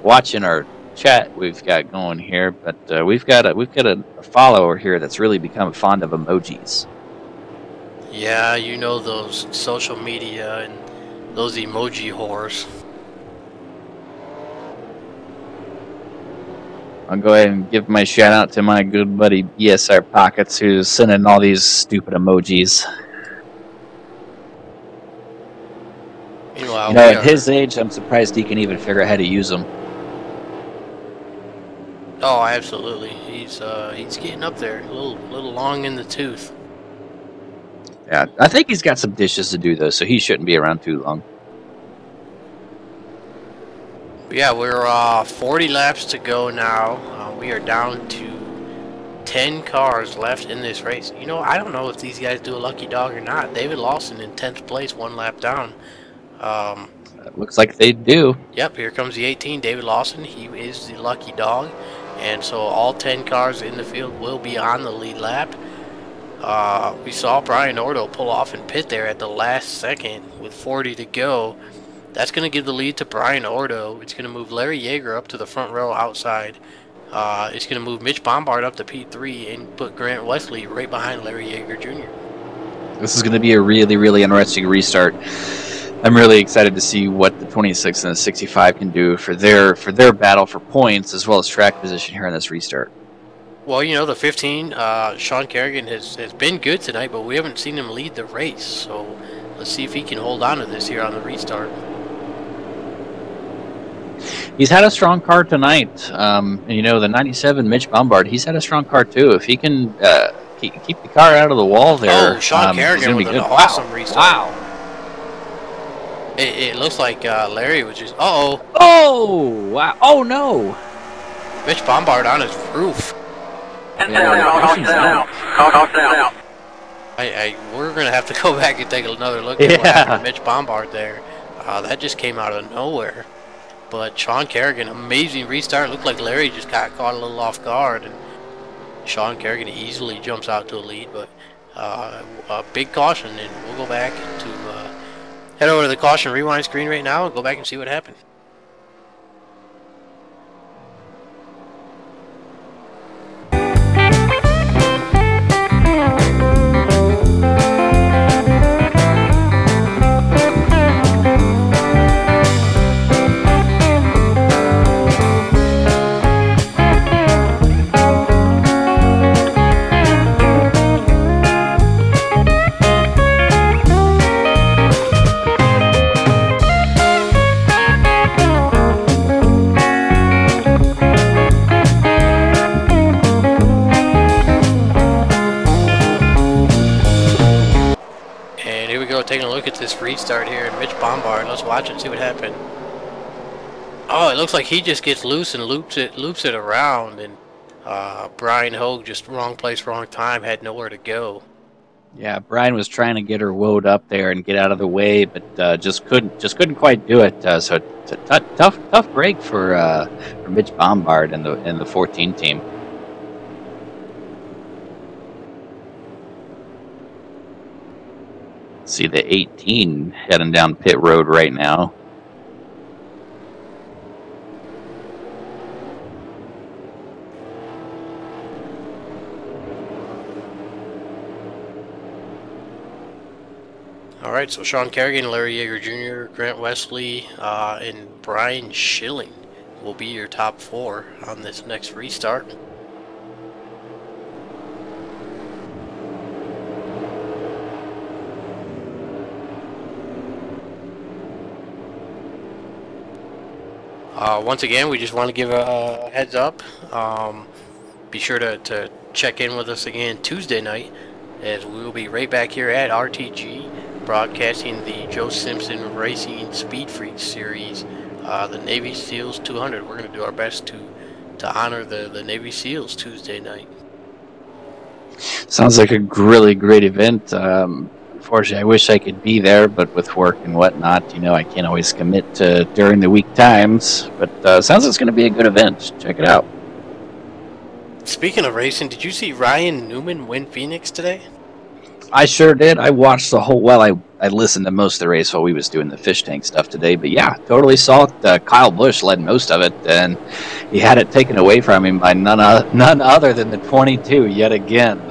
watching our chat we've got going here, but we've got a follower here that's really become fond of emojis. Yeah, you know those social media and those emoji whores. I'll go ahead and give my shout out to my good buddy BSR Pockets, who's sending all these stupid emojis. Meanwhile, you know, at his age, I'm surprised he can even figure out how to use them. Oh, absolutely. He's getting up there, a little long in the tooth. Yeah, I think he's got some dishes to do, though, so he shouldn't be around too long. But yeah, we're 40 laps to go now. We are down to 10 cars left in this race. You know, I don't know if these guys do a lucky dog or not. David Lawson in 10th place, 1 lap down. It looks like they do. Yep, here comes the 18, David Lawson. He is the lucky dog. And so all 10 cars in the field will be on the lead lap. We saw Brian Ordo pull off and pit there at the last second with 40 to go. That's going to give the lead to Brian Ordo. It's going to move Larry Yeager up to the front row outside. It's going to move Mitch Bombard up to P3 and put Grant Wesley right behind Larry Yeager Jr. This is going to be a really, really interesting restart. I'm really excited to see what the 26 and the 65 can do for their battle for points as well as track position here in this restart. Well, you know, the 15, Sean Kerrigan has been good tonight, but we haven't seen him lead the race. So let's see if he can hold on to this here on the restart. He's had a strong car tonight. And, you know, the 97 Mitch Bombard, he's had a strong car too. If he can keep the car out of the wall there, oh, Sean Kerrigan with an awesome restart. Wow. It looks like Larry was just... Uh-oh. Oh, wow. Oh, no. Mitch Bombard on his roof. We're going to have to go back and take another look at what happened to Mitch Bombard there. That just came out of nowhere. But Sean Kerrigan, amazing restart. Looked like Larry just got caught a little off guard. And Sean Kerrigan easily jumps out to a lead. But a big caution, and we'll go back to head over to the caution rewind screen right now and go back and see what happened. Taking a look at this restart here, and Mitch Bombard. Let's watch it, see what happened. Oh, it looks like he just gets loose and loops it around, and Brian Hogue just wrong place, wrong time, had nowhere to go. Yeah, Brian was trying to get her woed up there and get out of the way, but just couldn't quite do it. So it's a tough break for Mitch Bombard and the 14 team. See the 18 heading down pit road right now. All right, so Sean Kerrigan, Larry Yeager Jr., Grant Wesley, and Brian Schilling will be your top 4 on this next restart. Once again, we just want to give a heads up. Be sure to check in with us again Tuesday night, as we will be right back here at RTG broadcasting the Joe Simpson Racing Speed Freaks series, the Navy SEALs 200. We're going to do our best to honor the Navy SEALs Tuesday night. Sounds like a really great event. Unfortunately, I wish I could be there, but with work and whatnot, you know, I can't always commit to during the week times. But sounds like it's going to be a good event. Check it out. Speaking of racing, did you see Ryan Newman win Phoenix today? I sure did. I watched the whole. Well, I listened to most of the race while we was doing the fish tank stuff today. But yeah, totally saw it. Kyle Busch led most of it, and he had it taken away from him by none other than the 22 yet again.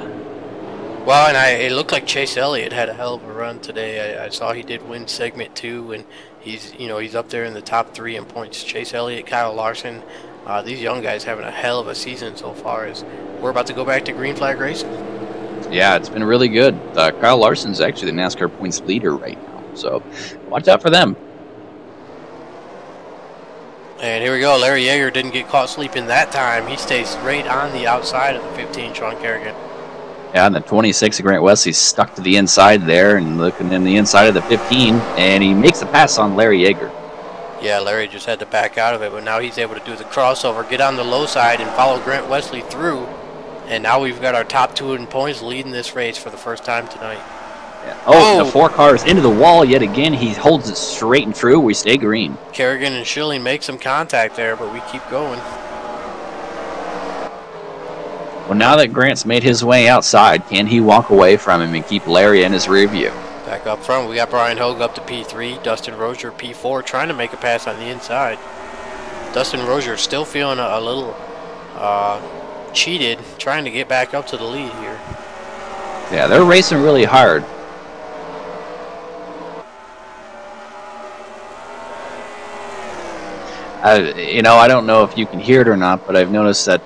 Well, and it looked like Chase Elliott had a hell of a run today. I saw he did win segment 2, and he's up there in the top 3 in points. Chase Elliott, Kyle Larson, these young guys having a hell of a season so far. As we're about to go back to green flag racing. Yeah, it's been really good. Kyle Larson's actually the NASCAR points leader right now, so watch out for them. And here we go. Larry Yeager didn't get caught sleeping that time. He stays right on the outside of the 15, Sean Kerrigan. Yeah, and the 26, Grant Wesley's stuck to the inside there and looking in the inside of the 15, and he makes a pass on Larry Yeager. Yeah, Larry just had to back out of it, but now he's able to do the crossover, get on the low side, and follow Grant Wesley through. And now we've got our top 2 in points leading this race for the first time tonight. Yeah. Oh, the 4 cars into the wall yet again. He holds it straight and true. We stay green. Kerrigan and Schilling make some contact there, but we keep going. Well, now that Grant's made his way outside, can he walk away from him and keep Larry in his rear view? Back up front, we got Brian Hogue up to P3, Dustin Rozier P4, trying to make a pass on the inside. Dustin Rozier still feeling a little cheated, trying to get back up to the lead here. Yeah, they're racing really hard. You know, I don't know if you can hear it or not, but I've noticed that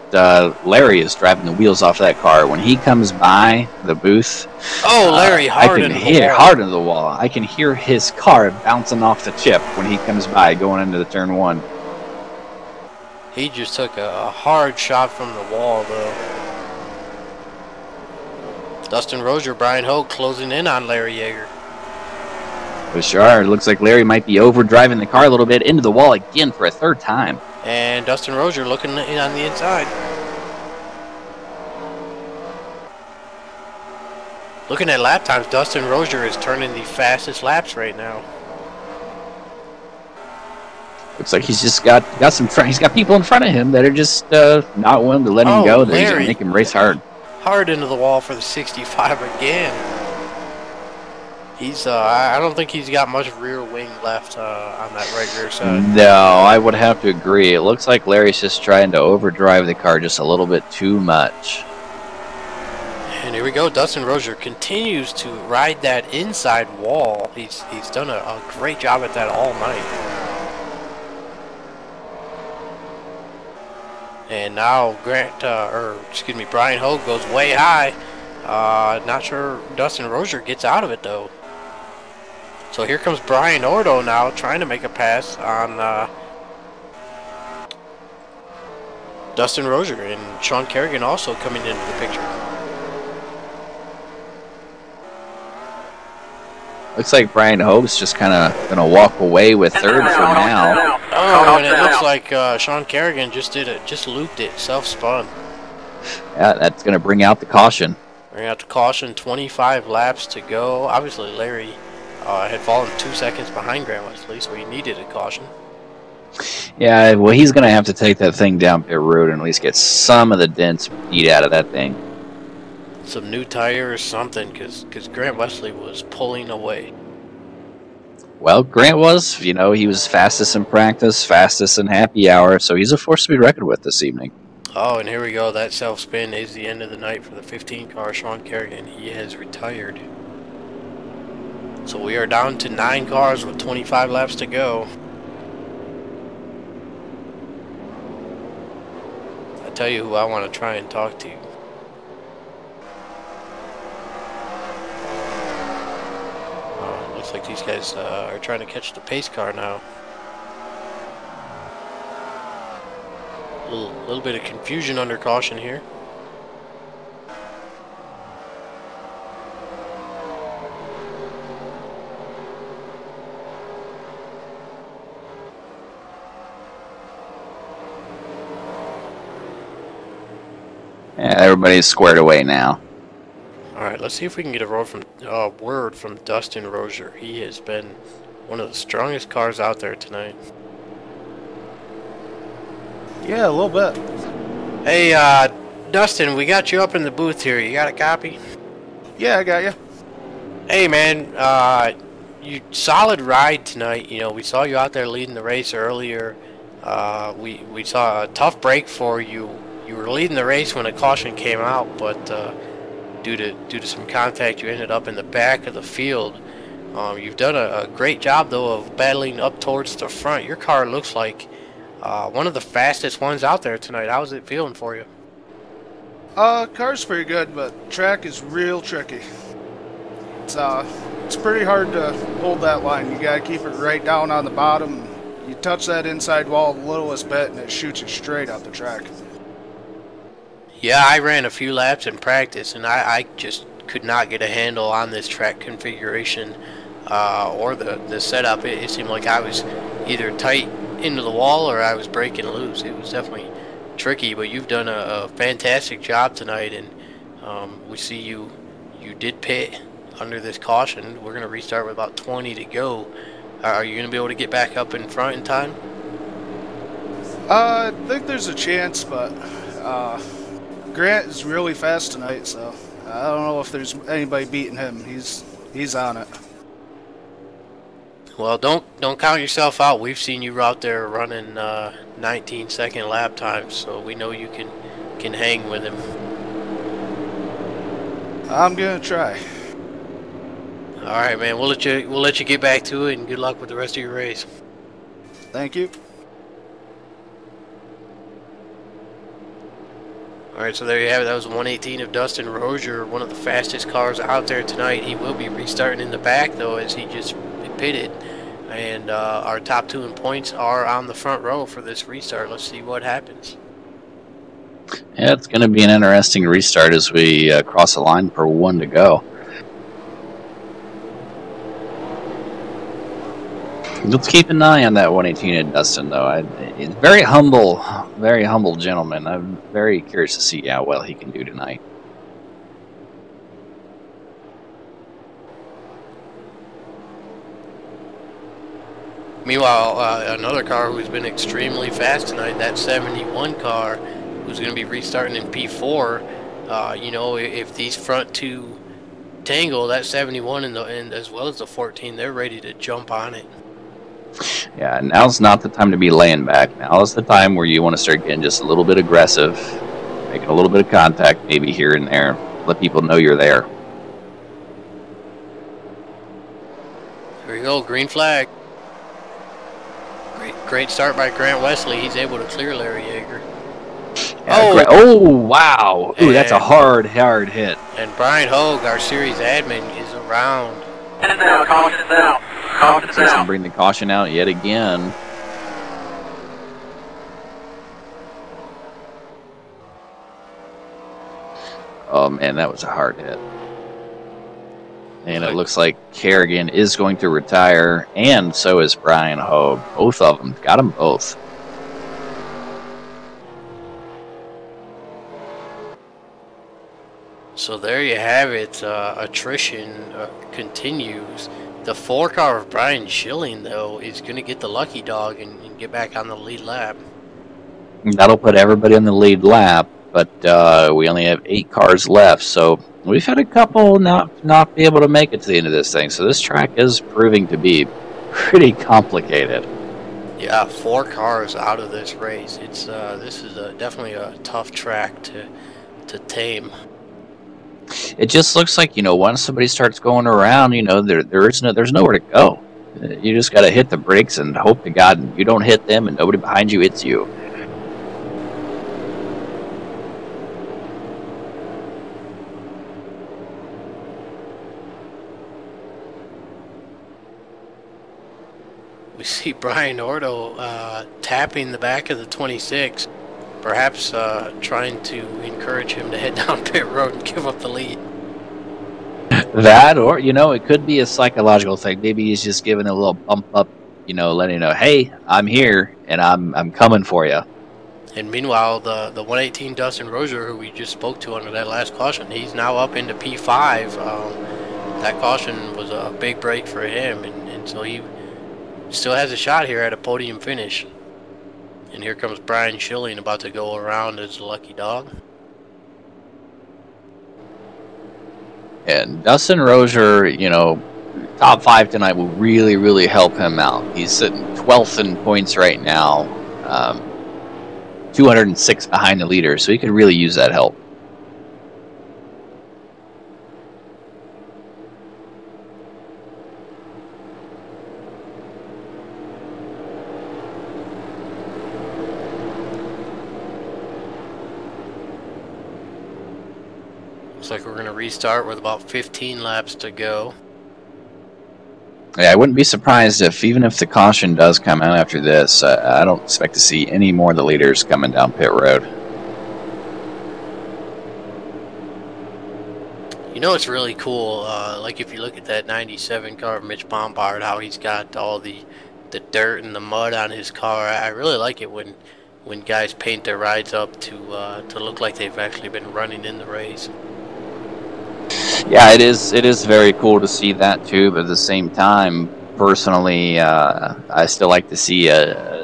Larry is driving the wheels off that car. When he comes by the booth, Oh, Larry, I hard can into the hear wall. hard into the wall. I can hear his car bouncing off the chip when he comes by going into the turn one. He just took a hard shot from the wall, though. Dustin Rozier, Brian Hogue closing in on Larry Yeager. For sure, it looks like Larry might be overdriving the car a little bit into the wall again for a third time. And Dustin Rozier looking in on the inside. Looking at lap times, Dustin Rozier is turning the fastest laps right now. Looks like he's just got he's got people in front of him that are just not willing to let him go. They're just gonna make him race hard. Hard into the wall for the 65 again. He's I don't think he's got much rear wing left on that right rear side. No, I would have to agree. It looks like Larry's just trying to overdrive the car just a little bit too much. And here we go. Dustin Rozier continues to ride that inside wall. He's done a great job at that all night. And now Brian Hogue goes way high. Not sure Dustin Rozier gets out of it though. So here comes Brian Ordo now trying to make a pass on Dustin Rozier, and Sean Kerrigan also coming into the picture. Looks like Brian Hogue's just kind of going to walk away with third for now. Oh, and it looks like Sean Kerrigan just looped it, self-spun. Yeah, that's going to bring out the caution. Bring out the caution, 25 laps to go. Obviously, Larry had fallen 2 seconds behind Grant Wesley, so he needed a caution. Yeah, well, he's going to have to take that thing down pit road and at least get some of the dents beat out of that thing. Some new tire or something, because Grant Wesley was pulling away. Well, Grant was, you know, he was fastest in practice, fastest in happy hour, so he's a force to be reckoned with this evening. Oh, and here we go. That self-spin is the end of the night for the 15 car, Sean Kerrigan. He has retired. So we are down to 9 cars with 25 laps to go. I tell you who I want to try and talk to. Looks like these guys are trying to catch the pace car now. A little bit of confusion under caution here. Yeah, everybody's squared away now. Alright, let's see if we can get a word from Dustin Rozier. He has been one of the strongest cars out there tonight. Yeah, a little bit. Hey, Dustin, we got you up in the booth here. You got a copy? Yeah, I got you. Hey, man, you solid ride tonight. You know, we saw you out there leading the race earlier. We saw a tough break for you. You were leading the race when a caution came out, but due to some contact, you ended up in the back of the field. You've done a great job though of battling up towards the front. Your car looks like one of the fastest ones out there tonight. How's it feeling for you? Car's pretty good, but track is real tricky. It's pretty hard to hold that line. You gotta keep it right down on the bottom. You touch that inside wall the littlest bit and it shoots you straight out the track. Yeah, I ran a few laps in practice, and I just could not get a handle on this track configuration or the setup. It seemed like I was either tight into the wall or I was breaking loose. It was definitely tricky, but you've done a fantastic job tonight, and we see you did pit under this caution. We're going to restart with about 20 to go. Are you going to be able to get back up in front in time? I think there's a chance, but Grant is really fast tonight, so I don't know if there's anybody beating him. He's on it. Well, don't count yourself out. We've seen you out there running 19-second lap times, so we know you can hang with him. I'm gonna try. All right, man. We'll let you get back to it, and good luck with the rest of your race. Thank you. All right, so there you have it. That was 118 of Dustin Rozier, one of the fastest cars out there tonight. He will be restarting in the back, though, as he just pitted. And our top 2 in points are on the front row for this restart. Let's see what happens. Yeah, it's going to be an interesting restart as we cross the line for 1 to go. Let's keep an eye on that 118 of Dustin, though. He's very humble gentleman. I'm very curious to see how well he can do tonight. Meanwhile, another car who's been extremely fast tonight, that 71 car, who's going to be restarting in P4. You know, if these front 2 tangle, that 71 and as well as the 14, they're ready to jump on it. Yeah, now's not the time to be laying back. Now is the time where you want to start getting just a little bit aggressive, making a little bit of contact, maybe here and there. Let people know you're there. Here we go, green flag. Great start by Grant Wesley. He's able to clear Larry Yeager. Yeah, oh, wow. Ooh, that's a hard hit. And Brian Hogue, our series admin, is around. Caution down. Jason bring the caution out yet again. Oh man, that was a hard hit. And it looks like Kerrigan is going to retire, and so is Brian Hogue. Both of them. Got them both. So there you have it. Attrition continues. The 4 car of Brian Schilling, though, is going to get the lucky dog and get back on the lead lap. That'll put everybody on the lead lap, but we only have 8 cars left, so we've had a couple not be able to make it to the end of this thing. So this track is proving to be pretty complicated. Yeah, 4 cars out of this race. It's this is definitely a tough track to tame. It just looks like, you know, once somebody starts going around, you know, there's nowhere to go. You just got to hit the brakes and hope to God you don't hit them and nobody behind you hits you. We see Brian Ordo tapping the back of the 26, perhaps trying to encourage him to head down pit road and give up the lead. That, or, you know, it could be a psychological thing. Maybe he's just giving a little bump up, you know, letting you know, hey, I'm here and I'm coming for you. And meanwhile, the 118 Dustin Rozier, who we just spoke to under that last caution, he's now up into P5. That caution was a big break for him, and so he still has a shot here at a podium finish. And here comes Brian Schilling about to go around as the lucky dog. And Dustin Rozier, you know, top 5 tonight will really, really help him out. He's sitting 12th in points right now, 206 behind the leader, so he could really use that help. Looks like we're going to restart with about 15 laps to go. Yeah, I wouldn't be surprised if, even if the caution does come out after this, I don't expect to see any more of the leaders coming down pit road. You know, it's really cool. Like if you look at that 97 car of Mitch Bombard, how he's got all the dirt and the mud on his car. I really like it when guys paint their rides up to look like they've actually been running in the race. Yeah, it is very cool to see that too, but at the same time, personally, I still like to see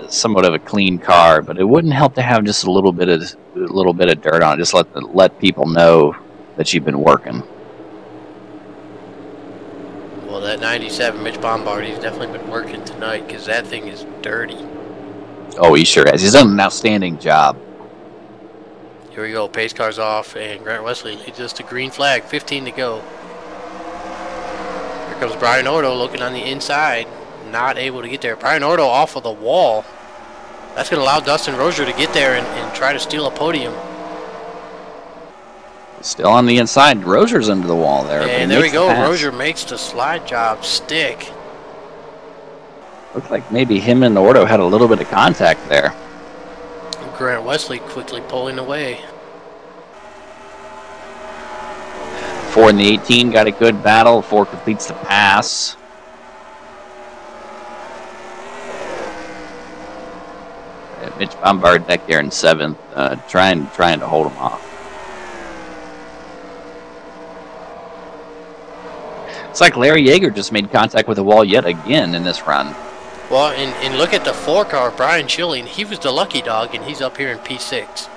somewhat of a clean car, but it wouldn't help to have just a little bit of dirt on it. Just let people know that you've been working. Well, that 97 Mitch Bombard, he's definitely been working tonight because that thing is dirty. Oh, he sure has. He's done an outstanding job. Here we go, pace car's off, and Grant Wesley leads us to green flag, 15 to go. Here comes Brian Ordo looking on the inside, not able to get there. Brian Ordo off of the wall. That's going to allow Dustin Rozier to get there and try to steal a podium. Still on the inside. Rozier's into the wall there. And there we go. Rozier makes the slide job stick. Looked like maybe him and Ordo had a little bit of contact there. Grant Wesley quickly pulling away. 4 in the 18 got a good battle. 4 completes the pass. Mitch Bombard back there in 7th, trying to hold him off. It's like Larry Yeager just made contact with the wall yet again in this run. Well, and look at the 4 car, Brian Schilling. He was the lucky dog, and he's up here in P6.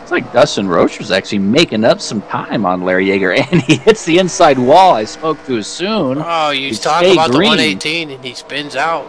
It's like Dustin Rocher's actually making up some time on Larry Yeager, and he hits the inside wall. I spoke too soon. Oh, you talk about the 118, and he spins out.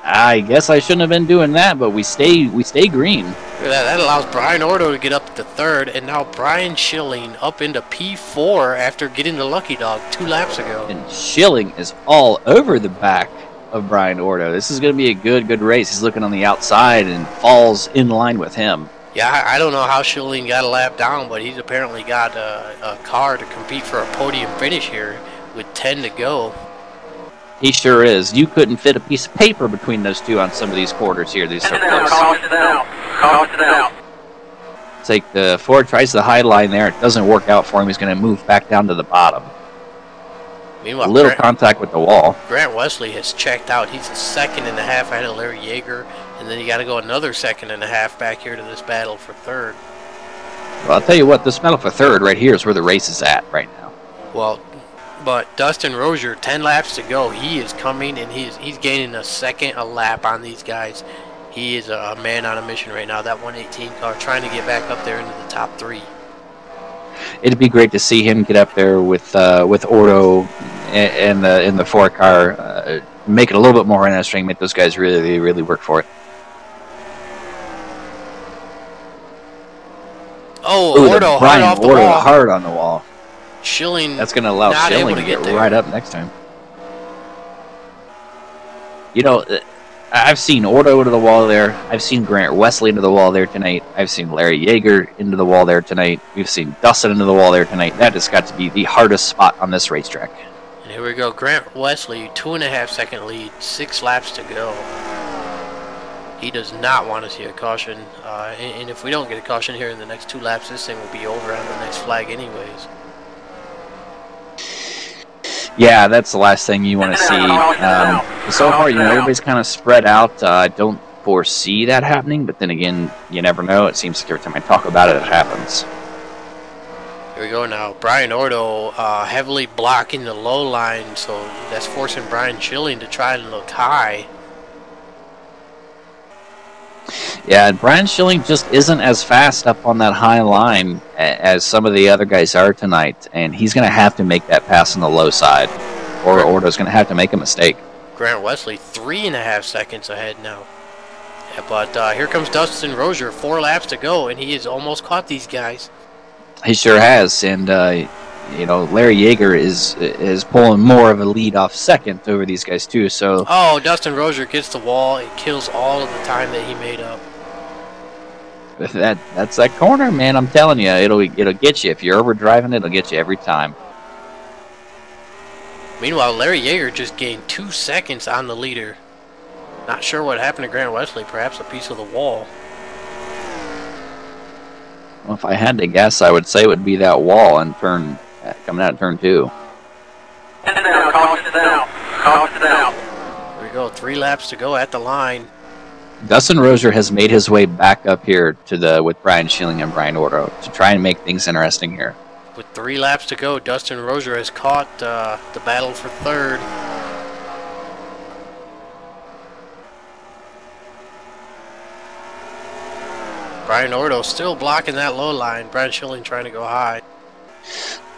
I guess I shouldn't have been doing that, but we stay green. That allows Brian Ordo to get up to 3rd, and now Brian Schilling up into P4 after getting the lucky dog 2 laps ago. And Schilling is all over the back of Brian Ordo. This is going to be a good race. He's looking on the outside and falls in line with him. Yeah, I don't know how Schilling got a lap down, but he's apparently got a car to compete for a podium finish here with 10 to go. He sure is. You couldn't fit a piece of paper between those two on some of these quarters here. These are close. It's like the Ford tries the high line there. It doesn't work out for him. He's going to move back down to the bottom. Meanwhile, a little contact with the wall. Grant Wesley has checked out. He's a 2.5 seconds ahead of Larry Yeager, and then you got to go another 1.5 seconds back here to this battle for 3rd. Well, I'll tell you what, this battle for 3rd right here is where the race is at right now. Well, but Dustin Rozier, 10 laps to go. He is coming, and he's gaining a second a lap on these guys. He is a man on a mission right now. That 118 car trying to get back up there into the top 3. It'd be great to see him get up there with Ordo and the 4 car, make it a little bit more interesting, make those guys really work for it. Oh, Ordo hard off the wall. Hard on the wall. Schilling. That's going to allow Schilling to get right up next time. You know, I've seen Ordo into the wall there. I've seen Grant Wesley into the wall there tonight. I've seen Larry Yeager into the wall there tonight. We've seen Dustin into the wall there tonight. That has got to be the hardest spot on this racetrack. And here we go. Grant Wesley, 2.5 second lead, 6 laps to go. He does not want to see a caution. And if we don't get a caution here in the next 2 laps, this thing will be over on the next flag anyways. Yeah, that's the last thing you want to see. So far, you know, everybody's kind of spread out. I don't foresee that happening, but then again, you never know. It seems like every time I talk about it, it happens. Here we go now. Brian Ordo heavily blocking the low line, so that's forcing Brian Schilling to try and look high. Yeah, and Brian Schilling just isn't as fast up on that high line as some of the other guys are tonight, and he's going to have to make that pass on the low side, or Ordo's going to have to make a mistake. Grant Wesley, 3.5 seconds ahead now. Yeah, but here comes Dustin Rozier, 4 laps to go, and he has almost caught these guys. He sure has, and you know, Larry Yeager is pulling more of a lead off second over these guys too. So Dustin Rozier gets the wall. It kills all of the time that he made up. That's that corner, man. I'm telling you, it'll get you. If you're overdriving, it'll get you every time. Meanwhile, Larry Yeager just gained 2 seconds on the leader. Not sure what happened to Grant Wesley. Perhaps a piece of the wall. Well, if I had to guess, I would say it would be that wall and coming out of turn 2. Here we go. 3 laps to go at the line. Dustin Rozier has made his way back up here to with Brian Schilling and Brian Ordo to try and make things interesting here. With 3 laps to go, Dustin Rozier has caught the battle for 3rd. Brian Ordo still blocking that low line. Brian Schilling trying to go high.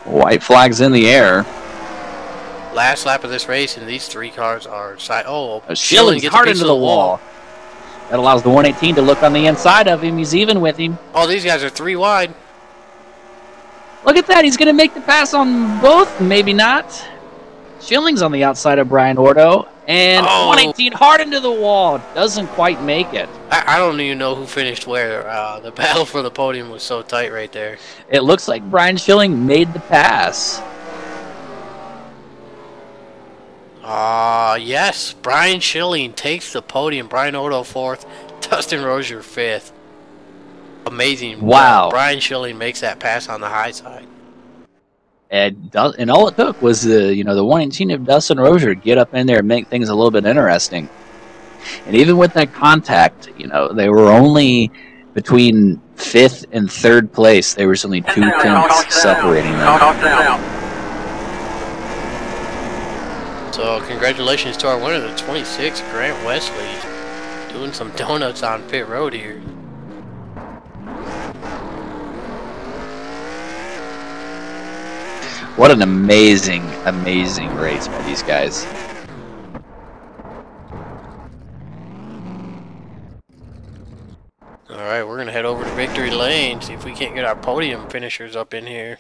White flags in the air. Last lap of this race, and these 3 cars are side. Schilling gets hard into the wall. That allows the 118 to look on the inside of him. He's even with him. Oh, these guys are 3 wide. Look at that. He's going to make the pass on both. Maybe not. Schilling's on the outside of Brian Ordo. And 118 hard into the wall. Doesn't quite make it. I don't even know who finished where. The battle for the podium was so tight right there. It looks like Brian Schilling made the pass. Yes. Brian Schilling takes the podium. Brian Ordo 4th. Dustin Rozier 5th. Amazing. Wow. Brian Schilling makes that pass on the high side. And all it took was the 118 of Dustin Rozier get up in there and make things a little bit interesting. And even with that contact, they were only between 5th and 3rd place. There was only 2 tenths separating them. So congratulations to our winner, the 26, Grant Wesley, doing some donuts on pit road here. What an amazing, amazing race by these guys. Alright, we're going to head over to Victory Lane, see if we can't get our podium finishers up in here.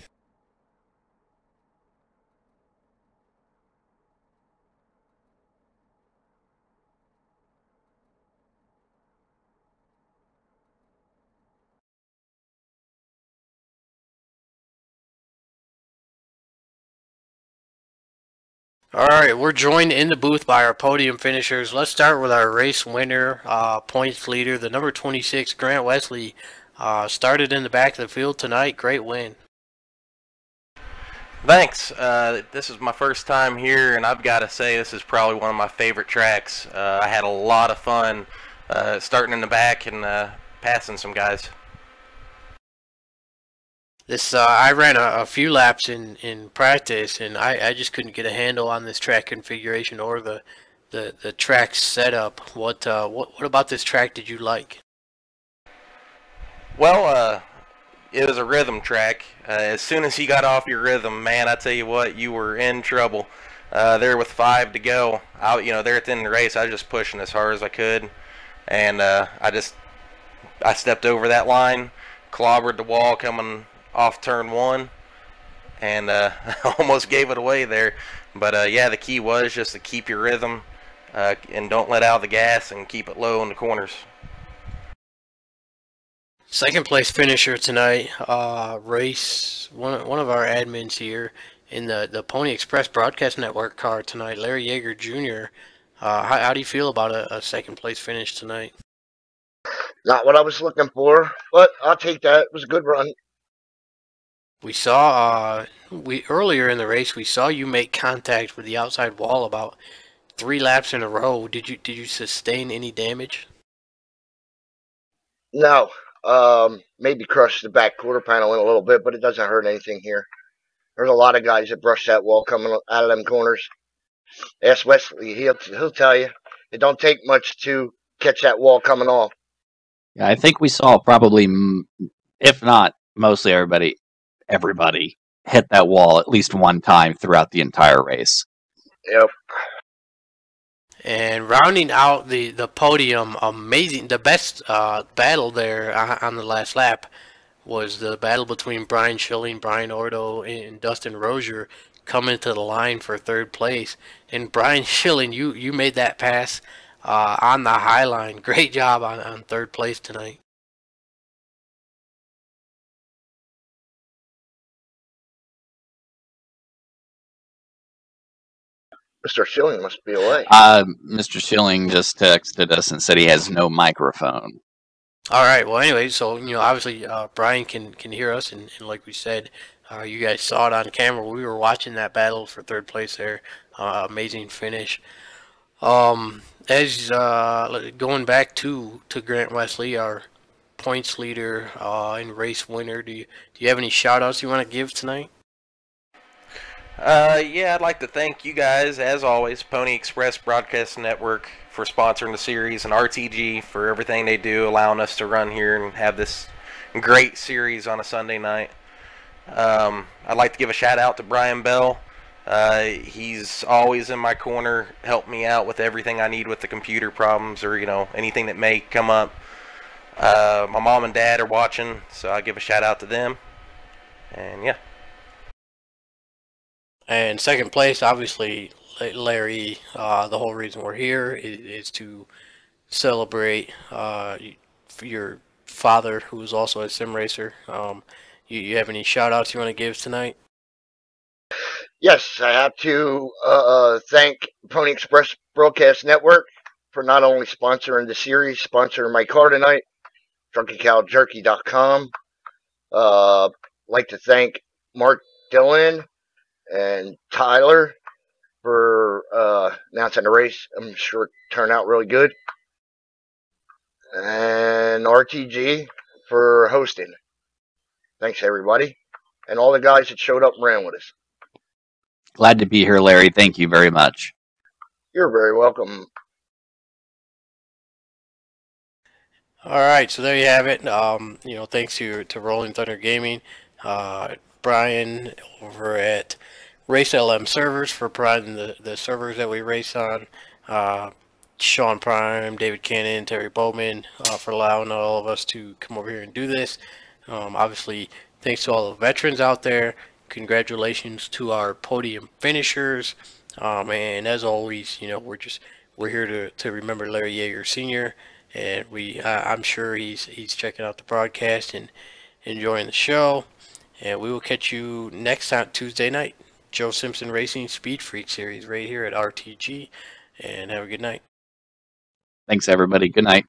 Alright, we're joined in the booth by our podium finishers. Let's start with our race winner, points leader, the number 26, Grant Wesley. Started in the back of the field tonight. Great win. Thanks. This is my first time here, and I've got to say this is probably one of my favorite tracks. I had a lot of fun starting in the back and passing some guys. This I ran a few laps in practice, and I just couldn't get a handle on this track configuration or the track setup. What about this track did you like? Well, it was a rhythm track. As soon as you got off your rhythm, man, I tell you what, you were in trouble. There with 5 to go, there at the end of the race, I was just pushing as hard as I could, and I stepped over that line, clobbered the wall coming off turn 1, and almost gave it away there. But yeah, the key was just to keep your rhythm and don't let out the gas and keep it low in the corners. Second place finisher tonight, race one of our admins here in the Pony Express Broadcast Network car tonight, Larry Yeager Jr. How do you feel about a second place finish tonight? Not what I was looking for, but I'll take that. It was a good run. We saw earlier in the race we saw you make contact with the outside wall about 3 laps in a row. Did you sustain any damage? No. Maybe crushed the back quarter panel in a little bit, but it doesn't hurt anything here. There's a lot of guys that brush that wall coming out of them corners. Ask Wesley, he'll tell you. It don't take much to catch that wall coming off. Yeah, I think we saw probably, if not mostly everybody hit that wall at least one time throughout the entire race. Yep. And rounding out the podium, amazing, the best battle there on the last lap was the battle between Brian Schilling, Brian Ordo, and Dustin Rozier coming to the line for 3rd place. And Brian Schilling, you made that pass on the high line. Great job on 3rd place tonight. Mr. Schilling must be away. Mr. Schilling just texted us and said he has no microphone. All right. Well, anyway, so obviously Brian can hear us, and like we said, you guys saw it on camera. We were watching that battle for 3rd place there. Amazing finish. As going back to Grant Wesley, our points leader and race winner, do you have any shout outs you want to give tonight? Yeah, I'd like to thank you guys, as always, Pony Express Broadcast Network, for sponsoring the series, and RTG for everything they do, allowing us to run here and have this great series on a Sunday night. I'd like to give a shout out to Brian Bell. He's always in my corner, helped me out with everything I need with the computer problems or, anything that may come up. My mom and dad are watching, so I give a shout out to them. And yeah. And 2nd place, obviously, Larry, the whole reason we're here is to celebrate your father, who is also a sim racer. You have any shout outs you want to give tonight? Yes, I have to thank Pony Express Broadcast Network for not only sponsoring the series, sponsoring my car tonight, DrunkenCowJerky.com. Like to thank Mark Dillon and Tyler for announcing the race. I'm sure it turned out really good. And RTG for hosting. Thanks, everybody. And all the guys that showed up and ran with us. Glad to be here, Larry. Thank you very much. You're very welcome. All right, so there you have it. Thanks to Rolling Thunder Gaming, Brian over at Race LM Servers for providing the servers that we race on. Sean Prime, David Cannon, Terry Bowman for allowing all of us to come over here and do this. Obviously, thanks to all the veterans out there. Congratulations to our podium finishers. And as always, we're here to remember Larry Yeager Sr. And I'm sure he's checking out the broadcast and enjoying the show. And we will catch you next time, Tuesday night. Joe Simpson Racing Speed Freak Series right here at RTG. And have a good night. Thanks, everybody. Good night.